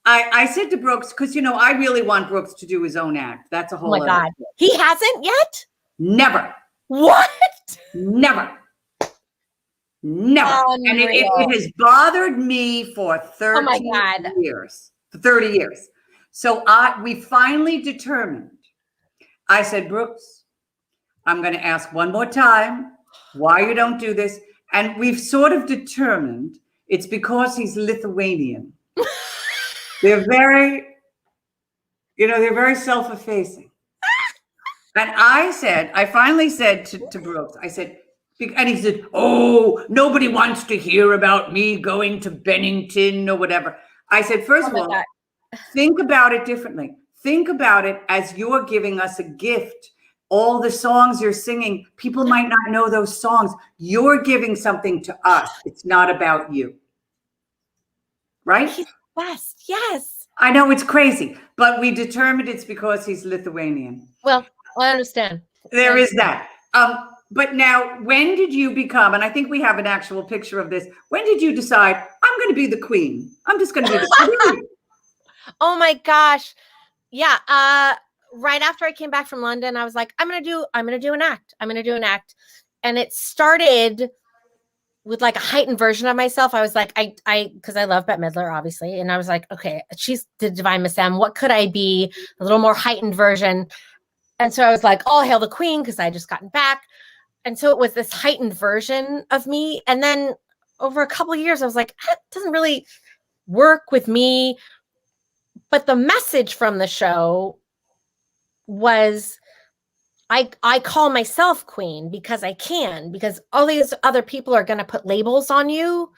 I said to Brooks, because you know, I really want Brooks to do his own act. That's a whole. Oh my God, he hasn't yet. Never. What? Never. And it has bothered me for 30 years. For 30 years. So we finally determined. I said, Brooks, I'm going to ask one more time why you don't do this. And we've sort of determined it's because he's Lithuanian. They're very self-effacing. And I finally said to Brooks, I said, and he said, oh, nobody wants to hear about me going to Bennington or whatever. I said, first of all, think about it differently. Think about it as you're giving us a gift. All the songs you're singing, people might not know those songs. You're giving something to us. It's not about you. Right? He's the best. Yes. I know it's crazy, but we determined it's because he's Lithuanian. Well, I understand. There is that. But now, when did you become, and I think we have an actual picture of this, when did you decide, I'm going to be the queen? I'm just going to be the queen. Oh my gosh. Yeah. Right after I came back from London, I was like, I'm gonna do an act. I'm gonna do an act. And it started with like a heightened version of myself. I was like, because I love Bette Midler, obviously. And I was like, okay, she's the Divine Miss M. What could I be? A little more heightened version. And so I was like, oh, Hail the Queen, because I had just gotten back. And so it was this heightened version of me. And then over a couple of years, I was like, it doesn't really work with me. But the message from the show was I call myself queen because I can, because all these other people are going to put labels on you.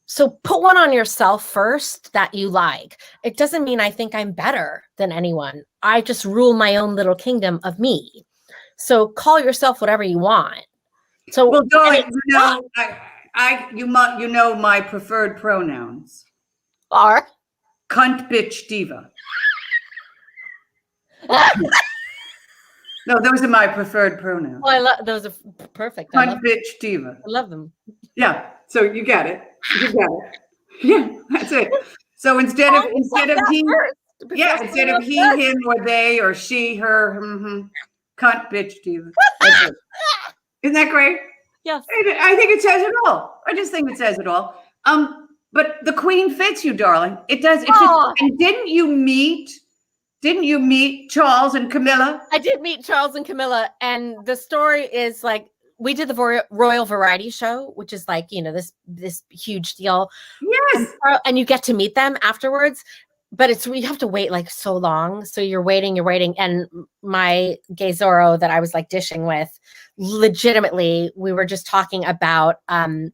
So put one on yourself first that you like. It doesn't mean I think I'm better than anyone. I just rule my own little kingdom of me. So call yourself whatever you want. So, well, darling, you know my preferred pronouns are cunt, bitch, diva. No, those are my preferred pronouns. Oh, I love those. Are perfect. Cunt, bitch, diva. I love them. Yeah. So you get it. You get it. Yeah, that's it. So instead of he, him, or they, or she, her, cunt, bitch, diva. That's it. Isn't that great? Yes. I think it says it all. I just think it says it all. But the queen fits you, darling. It does. It fits. And didn't you meet Charles and Camilla? I did meet Charles and Camilla, and the story is like we did the Royal Variety Show, which is like, you know, this huge deal. Yes. And you get to meet them afterwards, but you have to wait like so long. So you're waiting. And my gay Zorro that I was like dishing with, legitimately, we were just talking about Rihanna,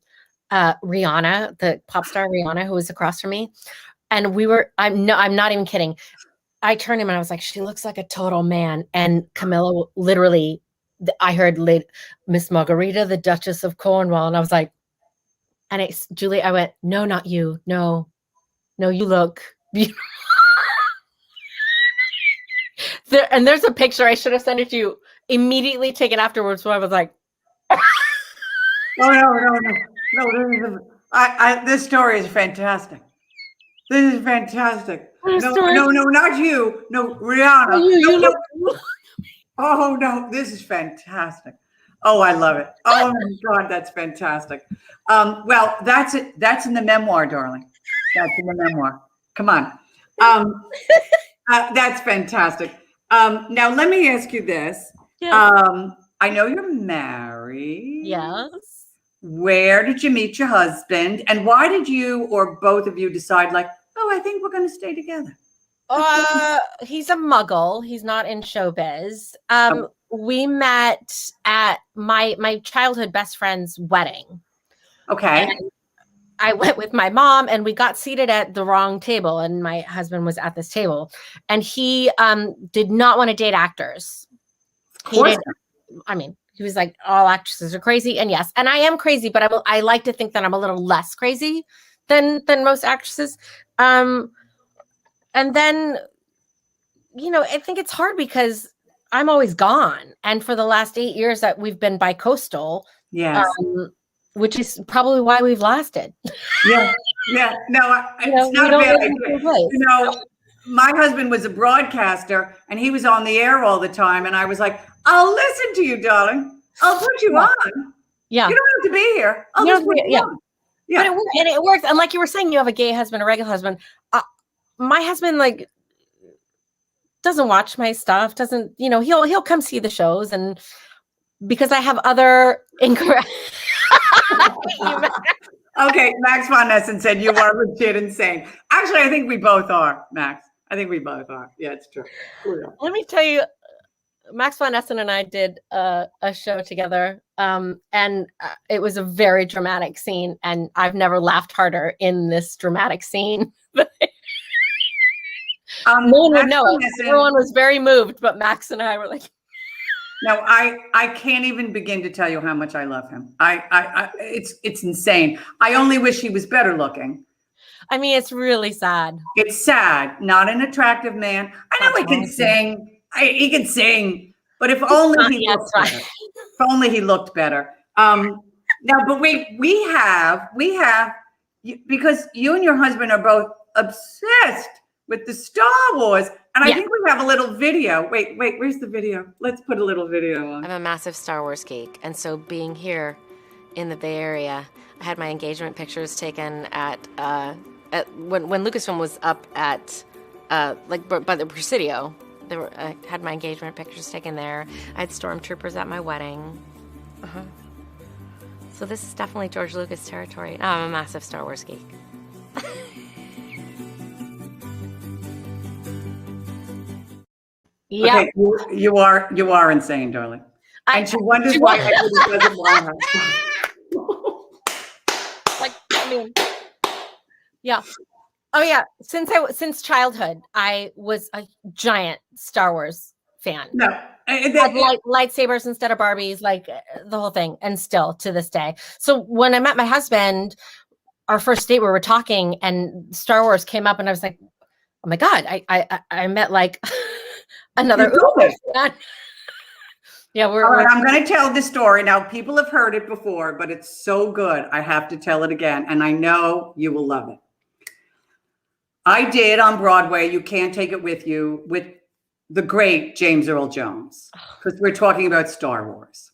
the pop star Rihanna, who was across from me. And I'm not even kidding. I turned him and I was like, she looks like a total man. And Camilla literally, I heard Miss Margarita, the Duchess of Cornwall. And I was like, Julie, I went, no, not you. No, you look beautiful. And there's a picture. I should have sent it to you immediately taken afterwards. So I was like, oh, no. This story is fantastic. This is fantastic. No, not you. No, Rihanna. No. Oh, no, this is fantastic. Oh, I love it. Oh, my God, that's fantastic. Well, that's it. That's in the memoir, darling. That's in the memoir. Come on. That's fantastic. Now, let me ask you this. yes. I know you're married. Yes. Where did you meet your husband? And why did you or both of you decide like, oh, I think we're going to stay together? He's a muggle. He's not in showbiz. We met at my childhood best friend's wedding. Okay. And I went with my mom and we got seated at the wrong table and my husband was at this table and he did not want to date actors. He was like, all actresses are crazy. And yes, and I am crazy, but I like to think that I'm a little less crazy than most actresses. And then, you know, I think it's hard because I'm always gone. And for the last 8 years that we've been bi-coastal, yes. Which is probably why we've lasted. Yeah. No, it's not a bad idea. You know, my husband was a broadcaster and he was on the air all the time. And I was like, I'll listen to you, darling. I'll put you on. Yeah. You don't have to be here. I'll just put you on. Yeah. But it works. And like you were saying, you have a gay husband, a regular husband. My husband, like, doesn't watch my stuff, doesn't, you know, he'll come see the shows. And because I have other incorrect. Okay, Max Von Essen said you are legit insane. Actually, I think we both are, Max. I think we both are. Yeah, it's true. Let me tell you, Max Von Essen and I did a show together, and it was a very dramatic scene, and I've never laughed harder in this dramatic scene. No one would know it. Everyone was very moved, but Max and I were like, no, I can't even begin to tell you how much I love him. It's insane. I only wish he was better looking. I mean, it's really sad. It's sad. Not an attractive man. I know he can sing. He can sing, but if only he looked better. If only he looked better. Now, but we have because you and your husband are both obsessed with the Star Wars. And I Yeah. think we have a little video. Wait, where's the video? Let's put a little video on. I'm a massive Star Wars geek, and so being here in the Bay Area, I had my engagement pictures taken at when Lucasfilm was up at by the Presidio. I had my engagement pictures taken there. I had stormtroopers at my wedding. So this is definitely George Lucas territory. No, I'm a massive Star Wars geek. Yeah. Okay, you are insane, darling. And she wonders why Edward doesn't want her. Like, I mean, yeah. Oh yeah. Since childhood, I was a giant Star Wars fan. No. Had lightsabers instead of Barbies, like the whole thing, and still to this day. So when I met my husband, our first date, we were talking, and Star Wars came up, and I was like, "Oh my god, I met like another Uber fan." Yeah, All right, I'm going to tell the story now. People have heard it before, but it's so good. I have to tell it again, and I know you will love it. I did on Broadway. You Can't Take It With You with the great James Earl Jones, because we're talking about Star Wars.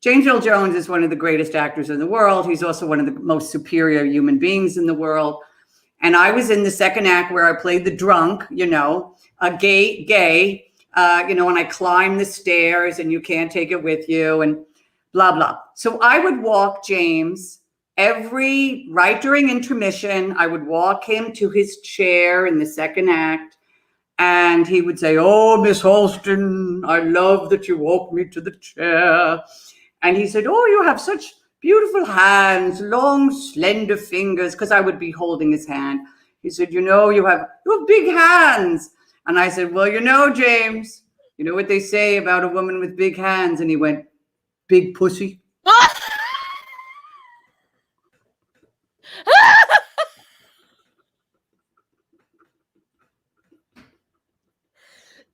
James Earl Jones is one of the greatest actors in the world. He's also one of the most superior human beings in the world. And I was in the second act where I played the drunk, a gay, and I climbed the stairs and you can't take it with you and blah, blah. So I would walk James right during intermission. I would walk him to his chair in the second act. And he would say, "Oh, Miss Halston, I love that you walked me to the chair." And he said, "Oh, you have such beautiful hands, long, slender fingers," because I would be holding his hand. He said, you have big hands. And I said, "Well, James, you know what they say about a woman with big hands?" And he went, "Big pussy."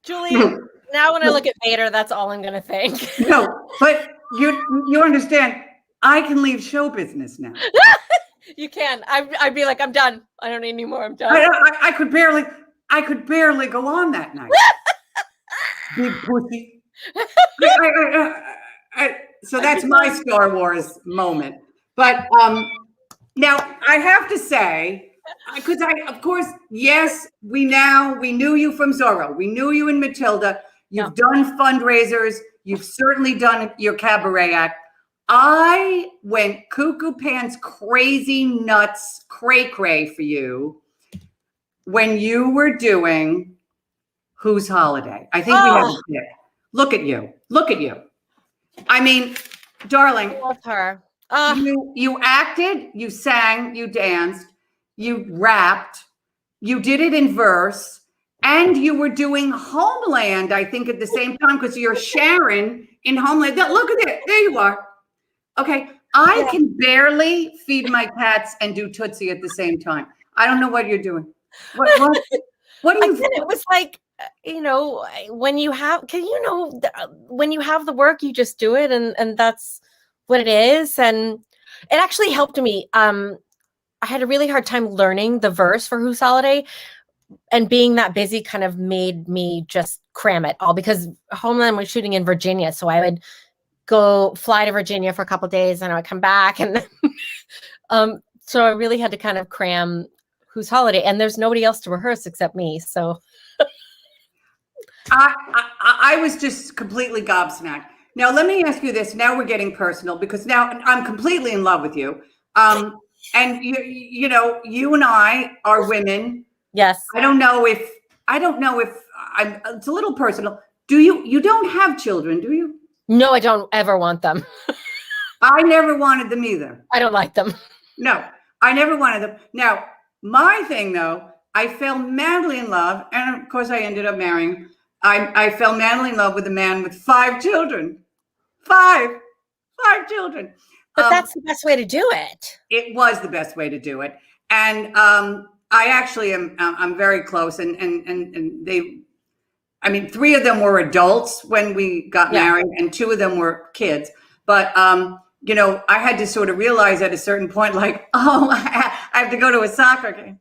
Julie, now when I look at Vader, that's all I'm going to think. No, but you understand, I can leave show business now. You can. I'd be like, I'm done. I don't need any more. I'm done. I could barely go on that night. Big pussy. So that's my Star Wars moment. But now I have to say, because of course, yes, we knew you from Zorro. We knew you in Matilda. You've done fundraisers. You've certainly done your cabaret act. I went cuckoo pants, crazy nuts, cray for you when you were doing Whose Holiday. I think we have a clip. Look at you. I mean, darling, I love her. You acted, you sang, you danced, you rapped, you did it in verse, and you were doing Homeland, I think, at the same time, because you're Sharon in Homeland. Look at it. There you are. Okay. I can barely feed my cats and do Tootsie at the same time. I don't know what you're doing. What do you think? It was like, when you have the work, you just do it. And that's what it is. And it actually helped me. I had a really hard time learning the verse for Whose Holiday, and being that busy kind of made me just cram it all, because Homeland was shooting in Virginia. So I would fly to Virginia for a couple of days and I would come back. And then, so I really had to kind of cram Whose Holiday, and there's nobody else to rehearse except me. So I was just completely gobsmacked. Now, let me ask you this. Now we're getting personal, because now I'm completely in love with you. And you and I are women. Yes. I don't know if it's a little personal. You don't have children, do you? No, I don't ever want them. I never wanted them either. I don't like them. No, I never wanted them. Now, my thing though, I fell madly in love, and of course I ended up marrying. I fell madly in love with a man with 5 children. 5 children. But that's the best way to do it. It was the best way to do it. And I actually I'm very close, and they, 3 of them were adults when we got married, and 2 of them were kids. But I had to sort of realize at a certain point, like, I have to go to a soccer game.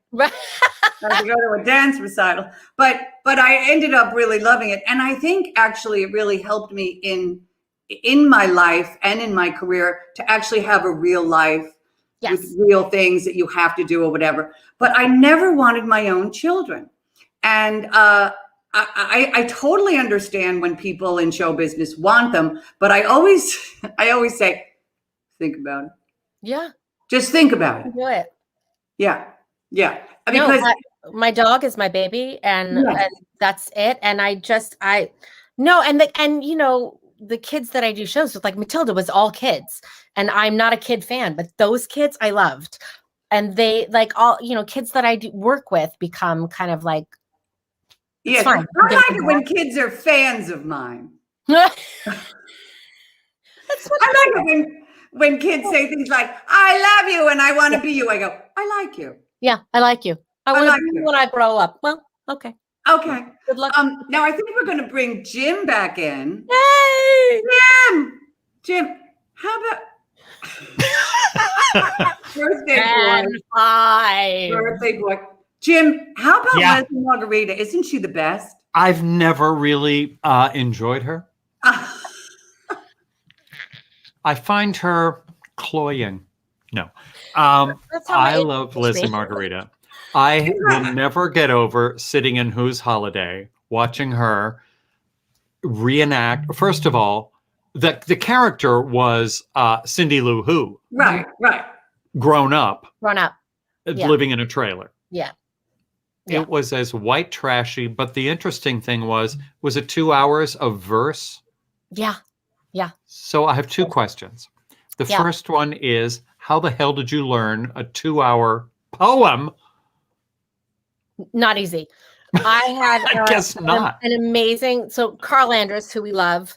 I had to go to a dance recital, but I ended up really loving it, and I think actually it really helped me in my life and in my career to actually have a real life with Yes. real things that you have to do or whatever. But I never wanted my own children, and I totally understand when people in show business want them, but I always say, think about it. Yeah. Just think about it. Do it. Yeah, yeah. No, Because my dog is my baby, and Yes. that's it. And and you know, the kids that I do shows with, like Matilda, was all kids, and I'm not a kid fan, but those kids I loved, and they like all, you know, kids that I do work with become kind of like, yes, fine. I like it when kids are fans of mine. That's what I like it when kids say things like, I love you and I want to be you. I go, I like you. Yeah, I like you. I want like to be you. you when I grow up. Well, okay. Okay. Good luck. Now I think we're going to bring Jim back in. Yay! Jim, how about birthday And boy? 5. Birthday boy. Jim, how about Yeah. Leslie Margarita? Isn't she the best? I've never really enjoyed her. I find her cloying. No. That's how I my love age Leslie is. Margarita. I will never get over sitting in Who's Holiday, watching her reenact. First of all, the character was Cindy Lou Who, Right. grown up, Grown up. Yeah. living in a trailer. Yeah. Yeah. It was as white trashy, but the interesting thing was it 2 hours of verse? Yeah. So I have two questions. The Yeah. first one is, how the hell did you learn a 2 hour poem? Not easy. I had I guess not. an amazing, so Carl Andrus, who we love,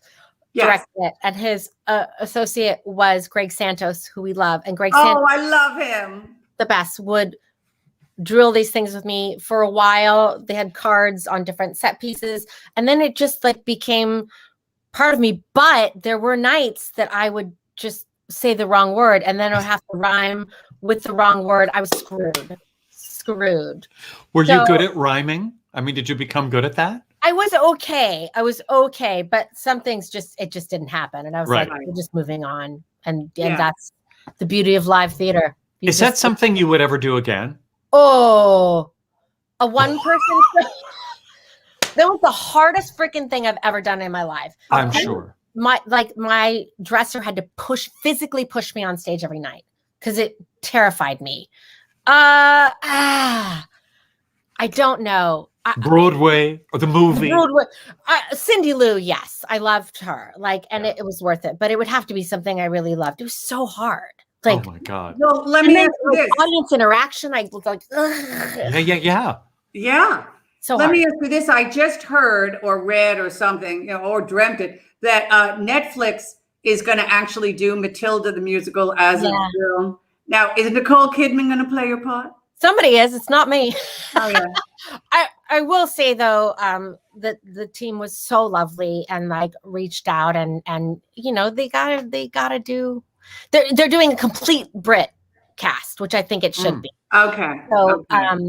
Yes. directed it, and his associate was Greg Santos, who we love. And Greg Santos, Oh, I love him. the best, would drill these things with me for a while. They had cards on different set pieces, and then it just like became part of me. But there were nights that I would just say the wrong word, and then I would have to rhyme with the wrong word. I was screwed. Were you So- good at rhyming? I mean, did you become good at that? I was okay, but some things just didn't happen, and I was Right. like, we're just moving on, and Yeah. that's the beauty of live theater. You Is that just- something you would ever do again? Oh, a one person show. That was the hardest freaking thing I've ever done in my life. I'm sure. My dresser had to physically push me on stage every night because it terrified me. I don't know. Broadway or the movie? Broadway. Cindy Lou, yes, I loved her. It was worth it, but it would have to be something I really loved. It was so hard. Oh my God. Well, let and me then, ask you this. audience interaction. I was like, ugh. Yeah. Yeah. So Let hard. me ask you this. I just heard or read or something, or dreamt it, that Netflix is going to actually do Matilda the Musical as a film. Now, is Nicole Kidman going to play your part? Somebody is. It's not me. Oh, yeah. I will say though, that the team was so lovely and reached out and they gotta do. They're doing a complete Brit cast, which I think it should be. Okay. So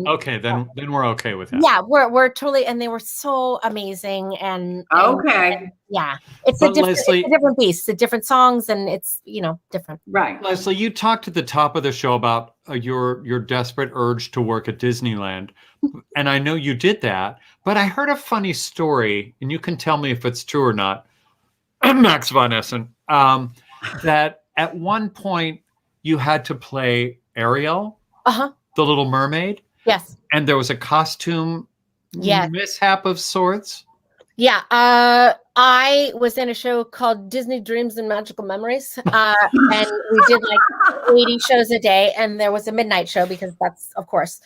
Okay, then we're okay with that. yeah, we're totally, and they were so amazing and Okay. yeah, it's But a Leslie- different beast, the different songs, and it's different. Right. Leslie, you talked at the top of the show about your desperate urge to work at Disneyland. And I know you did that, but I heard a funny story, and you can tell me if it's true or not, Max von Essen, that at one point you had to play Ariel, the Little Mermaid, Yes. and there was a costume mishap of sorts. Yeah, I was in a show called Disney Dreams and Magical Memories, and we did 80 shows a day, and there was a midnight show because that's, of course.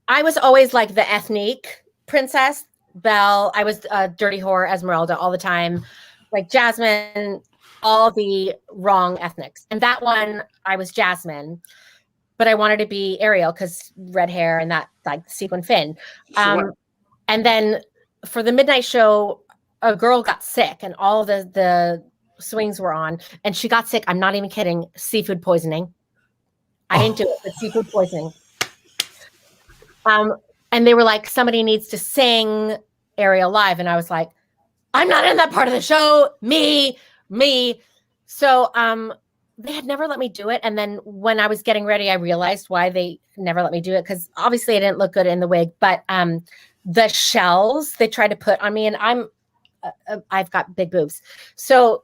I was always like the ethnic princess, Belle. I was Dirty Whore, Esmeralda all the time, like Jasmine, all the wrong ethnics. And that one, I was Jasmine, but I wanted to be Ariel because red hair and that sequin fin. Sure. And then for the midnight show, a girl got sick and all the swings were on and she got sick. I'm not even kidding. Seafood poisoning. I didn't do it, but seafood poisoning. And they were like, somebody needs to sing Ariel live. And I was like, I'm not in that part of the show. Me. So they had never let me do it. And then when I was getting ready, I realized why they never let me do it. Because obviously I didn't look good in the wig. But the shells they tried to put on me, and I've got big boobs. So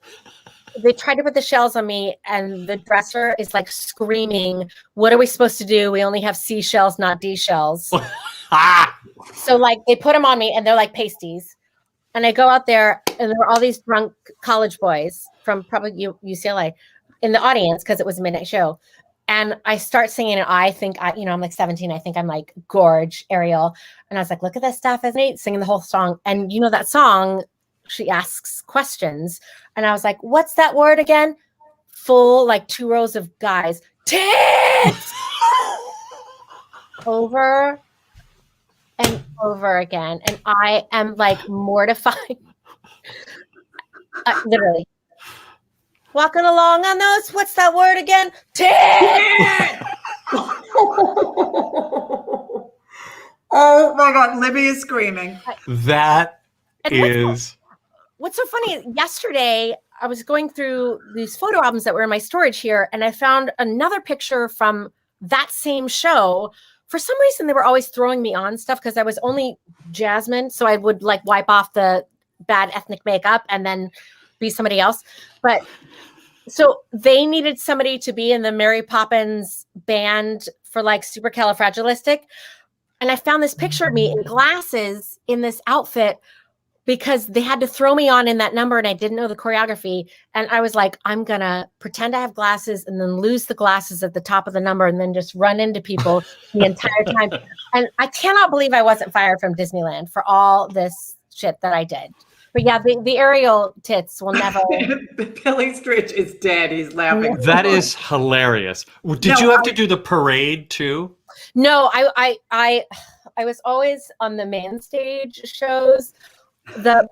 they tried to put the shells on me, and the dresser is like screaming, what are we supposed to do? We only have seashells, not D shells. So like they put them on me, and they're like pasties. And I go out there, and there were all these drunk college boys from probably UCLA in the audience because it was a midnight show. And I start singing, and I think I'm like 17. I think I'm like gorge Ariel. And I was like, look at this stuff, isn't it? Singing the whole song. And you know that song, she asks questions. And I was like, what's that word again? Full, like 2 rows of guys. Tits! Over and over again. And I am like mortified. Literally. Walking along on those, what's that word again? Tits! Oh my God, Libby is screaming. That is. What's so funny, yesterday I was going through these photo albums that were in my storage here, and I found another picture from that same show. For some reason, they were always throwing me on stuff because I was only Jasmine. So I would like wipe off the bad ethnic makeup and then be somebody else. But so they needed somebody to be in the Mary Poppins band for like supercalifragilistic. And I found this picture of me in glasses in this outfit because they had to throw me on in that number and I didn't know the choreography. And I was like, I'm going to pretend I have glasses and then lose the glasses at the top of the number and then just run into people the entire time. And I cannot believe I wasn't fired from Disneyland for all this shit that I did. But yeah, the Ariel tits will never. Billy Stritch is dead. He's laughing. That is hilarious. Did you have to do the parade too? No, I was always on the main stage shows. The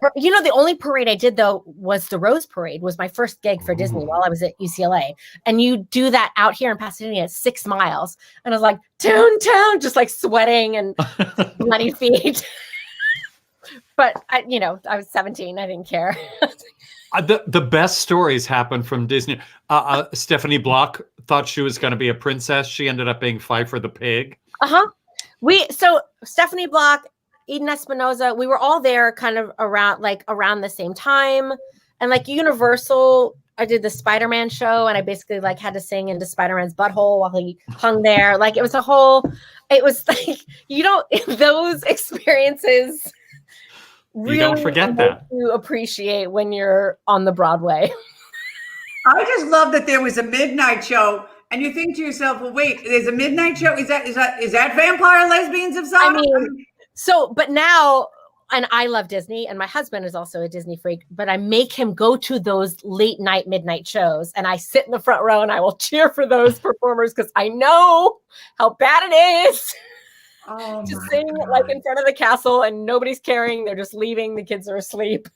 only parade I did though was the Rose Parade. Was my first gig for Disney while I was at UCLA, and you do that out here in Pasadena at 6 miles, and I was like town, just like sweating and muddy feet. But I was 17. I didn't care. The best stories happen from Disney. Stephanie Block thought she was going to be a princess. She ended up being Pfeiffer the pig. So Stephanie Block, Eden Espinosa, we were all there kind of around the same time. And like Universal, I did the Spider-Man show and I basically like had to sing into Spider-Man's butthole while he hung there. Like it was like, those experiences really, you don't forget that. You appreciate when you're on the Broadway. I just love that there was a midnight show, and you think to yourself, "Well, wait, there's a midnight show. Is that Vampire Lesbians of Sodom?" I mean, but now, and I love Disney, and my husband is also a Disney freak. But I make him go to those late night, midnight shows, and I sit in the front row and I will cheer for those performers because I know how bad it is. To sing like in front of the castle and nobody's caring. They're just leaving. The kids are asleep.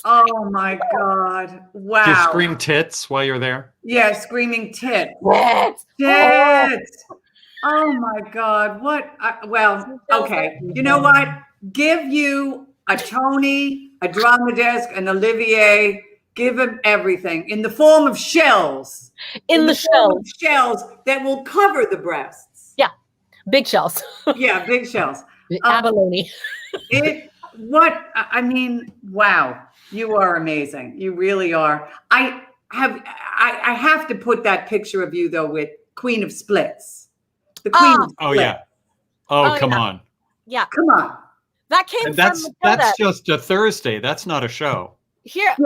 Oh my God. Wow. Do you scream tits while you're there? Yeah, screaming tits. Tits. Oh my God. What? Well, okay. You know what? Give you a Tony, a Drama Desk, an Olivier. Give him everything in the form of shells. In the form of shells that will cover the breasts. Big shells. Yeah, big shells. Abalone. Wow. You are amazing. You really are. I have to put that picture of you though with Queen of Splits. The Queen of Splits. Oh yeah. Oh, come on. Yeah. Come on. That came that's from Matilda. That's just a Thursday. That's not a show. Here.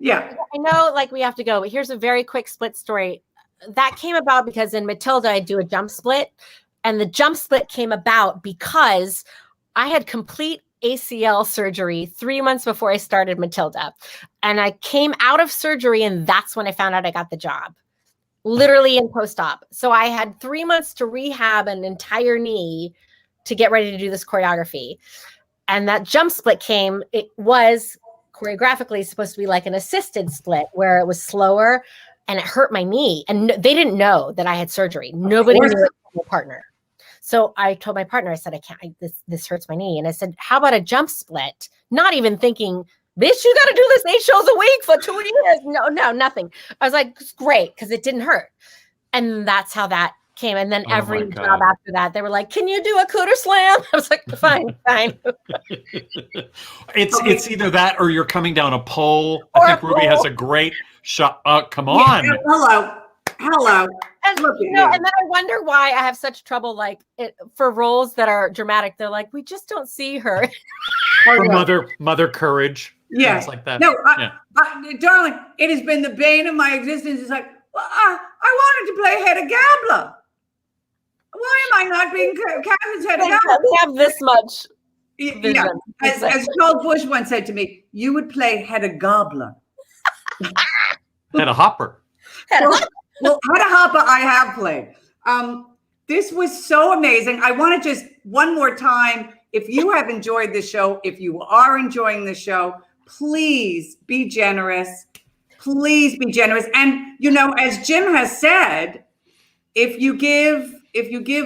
Yeah. I know like we have to go, but here's a very quick split story. That came about because in Matilda I do a jump split. And the jump split came about because I had complete ACL surgery 3 months before I started Matilda. And I came out of surgery and that's when I found out I got the job, literally in post-op. So I had 3 months to rehab an entire knee to get ready to do this choreography. And that jump split it was choreographically supposed to be like an assisted split where it was slower and it hurt my knee. And they didn't know that I had surgery. Nobody knew it was my partner. So I told my partner, I said, I can't, this hurts my knee. And I said, how about a jump split? Not even thinking, bitch, you got to do this 8 shows a week for 2 years. No, nothing. I was like, it's great, because it didn't hurt. And that's how that came. And then every job after that, they were like, can you do a cooter slam? I was like, fine. It's either that or you're coming down a pole. I think Ruby has a great shot. Come on. Yeah, hello. And, and then I wonder why I have such trouble, like for roles that are dramatic. They're like, we just don't see her. For mother courage. Yeah. Things like that. No, darling, it has been the bane of my existence. It's like, well, I wanted to play Hedda Gabler. Why am I not being Catherine's Hedda Gabler? We have this much vision. Yeah. As Charles Bush once said to me, you would play Hedda Gabler. Hedda Hopper. Well, Hedda Hopper I have played. This was so amazing. I want to just one more time, if you have enjoyed the show, if you are enjoying the show, please be generous. Please be generous. And, as Jim has said, if you give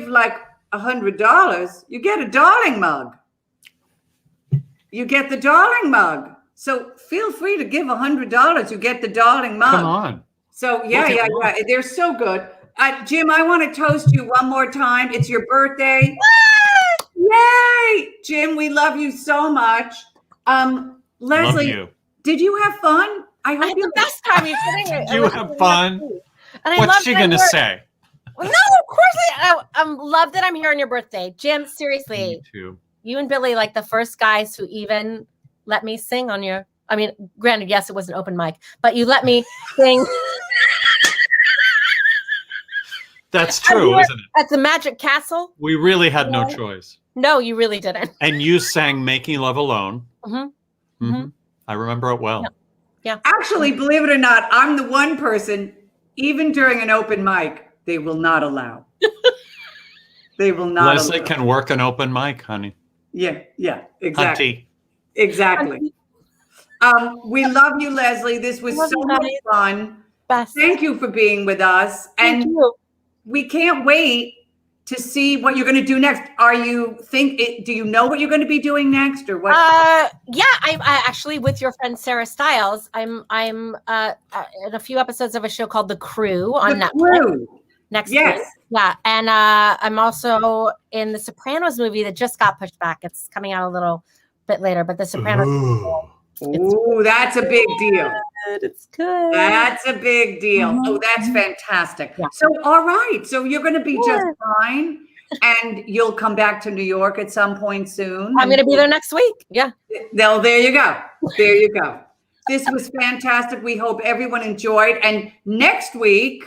like $100, you get a darling mug. You get the darling mug. So feel free to give $100. You get the darling mug. Come on. So yeah. They're so good. Jim, I want to toast you one more time. It's your birthday. Yay! Jim, we love you so much. Leslie, did you have fun? I hope had the best time. Did you have fun? And what's she going to say? No, of course I love that I'm here on your birthday. Jim, seriously. Me too. You and Billy, like the first guys who even let me sing on your, I mean, granted, yes, it was an open mic, but you let me sing. That's true, isn't it? At the Magic Castle. We really had no choice. No, you really didn't. And you sang Making Love Alone. I remember it well. Yeah. Actually, believe it or not, I'm the one person, even during an open mic, they will not allow. They will not Leslie allow. can work an open mic, honey. Yeah, exactly. Hunty. Exactly. We love you, Leslie. This was so much fun. Best. Thank you for being with us. And we can't wait to see what you're going to do next. Do you know what you're going to be doing next, or what? Yeah, I actually, with your friend Sarah Stiles, I'm in a few episodes of a show called The Crew on Netflix. Next week. Yeah, and I'm also in the Sopranos movie that just got pushed back. It's coming out a little bit later, but the Sopranos. Ooh, that's a big deal. It's good. That's a big deal. Oh, that's fantastic. Yeah. So, all right. So you're going to be just fine, and you'll come back to New York at some point soon. I'm going to be there next week. Yeah. Well, there you go. There you go. This was fantastic. We hope everyone enjoyed. And next week,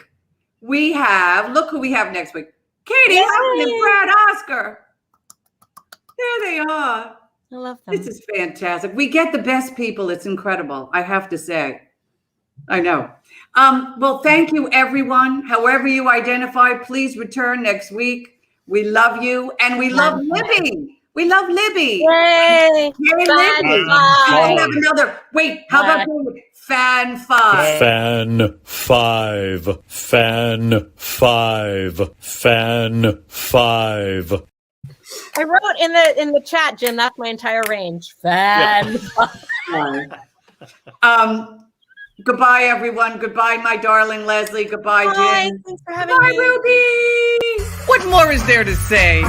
look who we have next week. Katie Huffman and Brad Oscar. There they are. I love them. This is fantastic. We get the best people. It's incredible, I have to say. I know. Well, thank you, everyone. However you identify, please return next week. We love you. And we love Libby. We love Libby. Yay. Libby. We have another. Wait, how about Fan 5? Fan 5. Fan 5. Fan 5. I wrote in the chat, Jim. That's my entire range. Fan. Goodbye, everyone. Goodbye, my darling Leslie. Goodbye, Jim. Bye. Thanks for having me. Ruby. What more is there to say?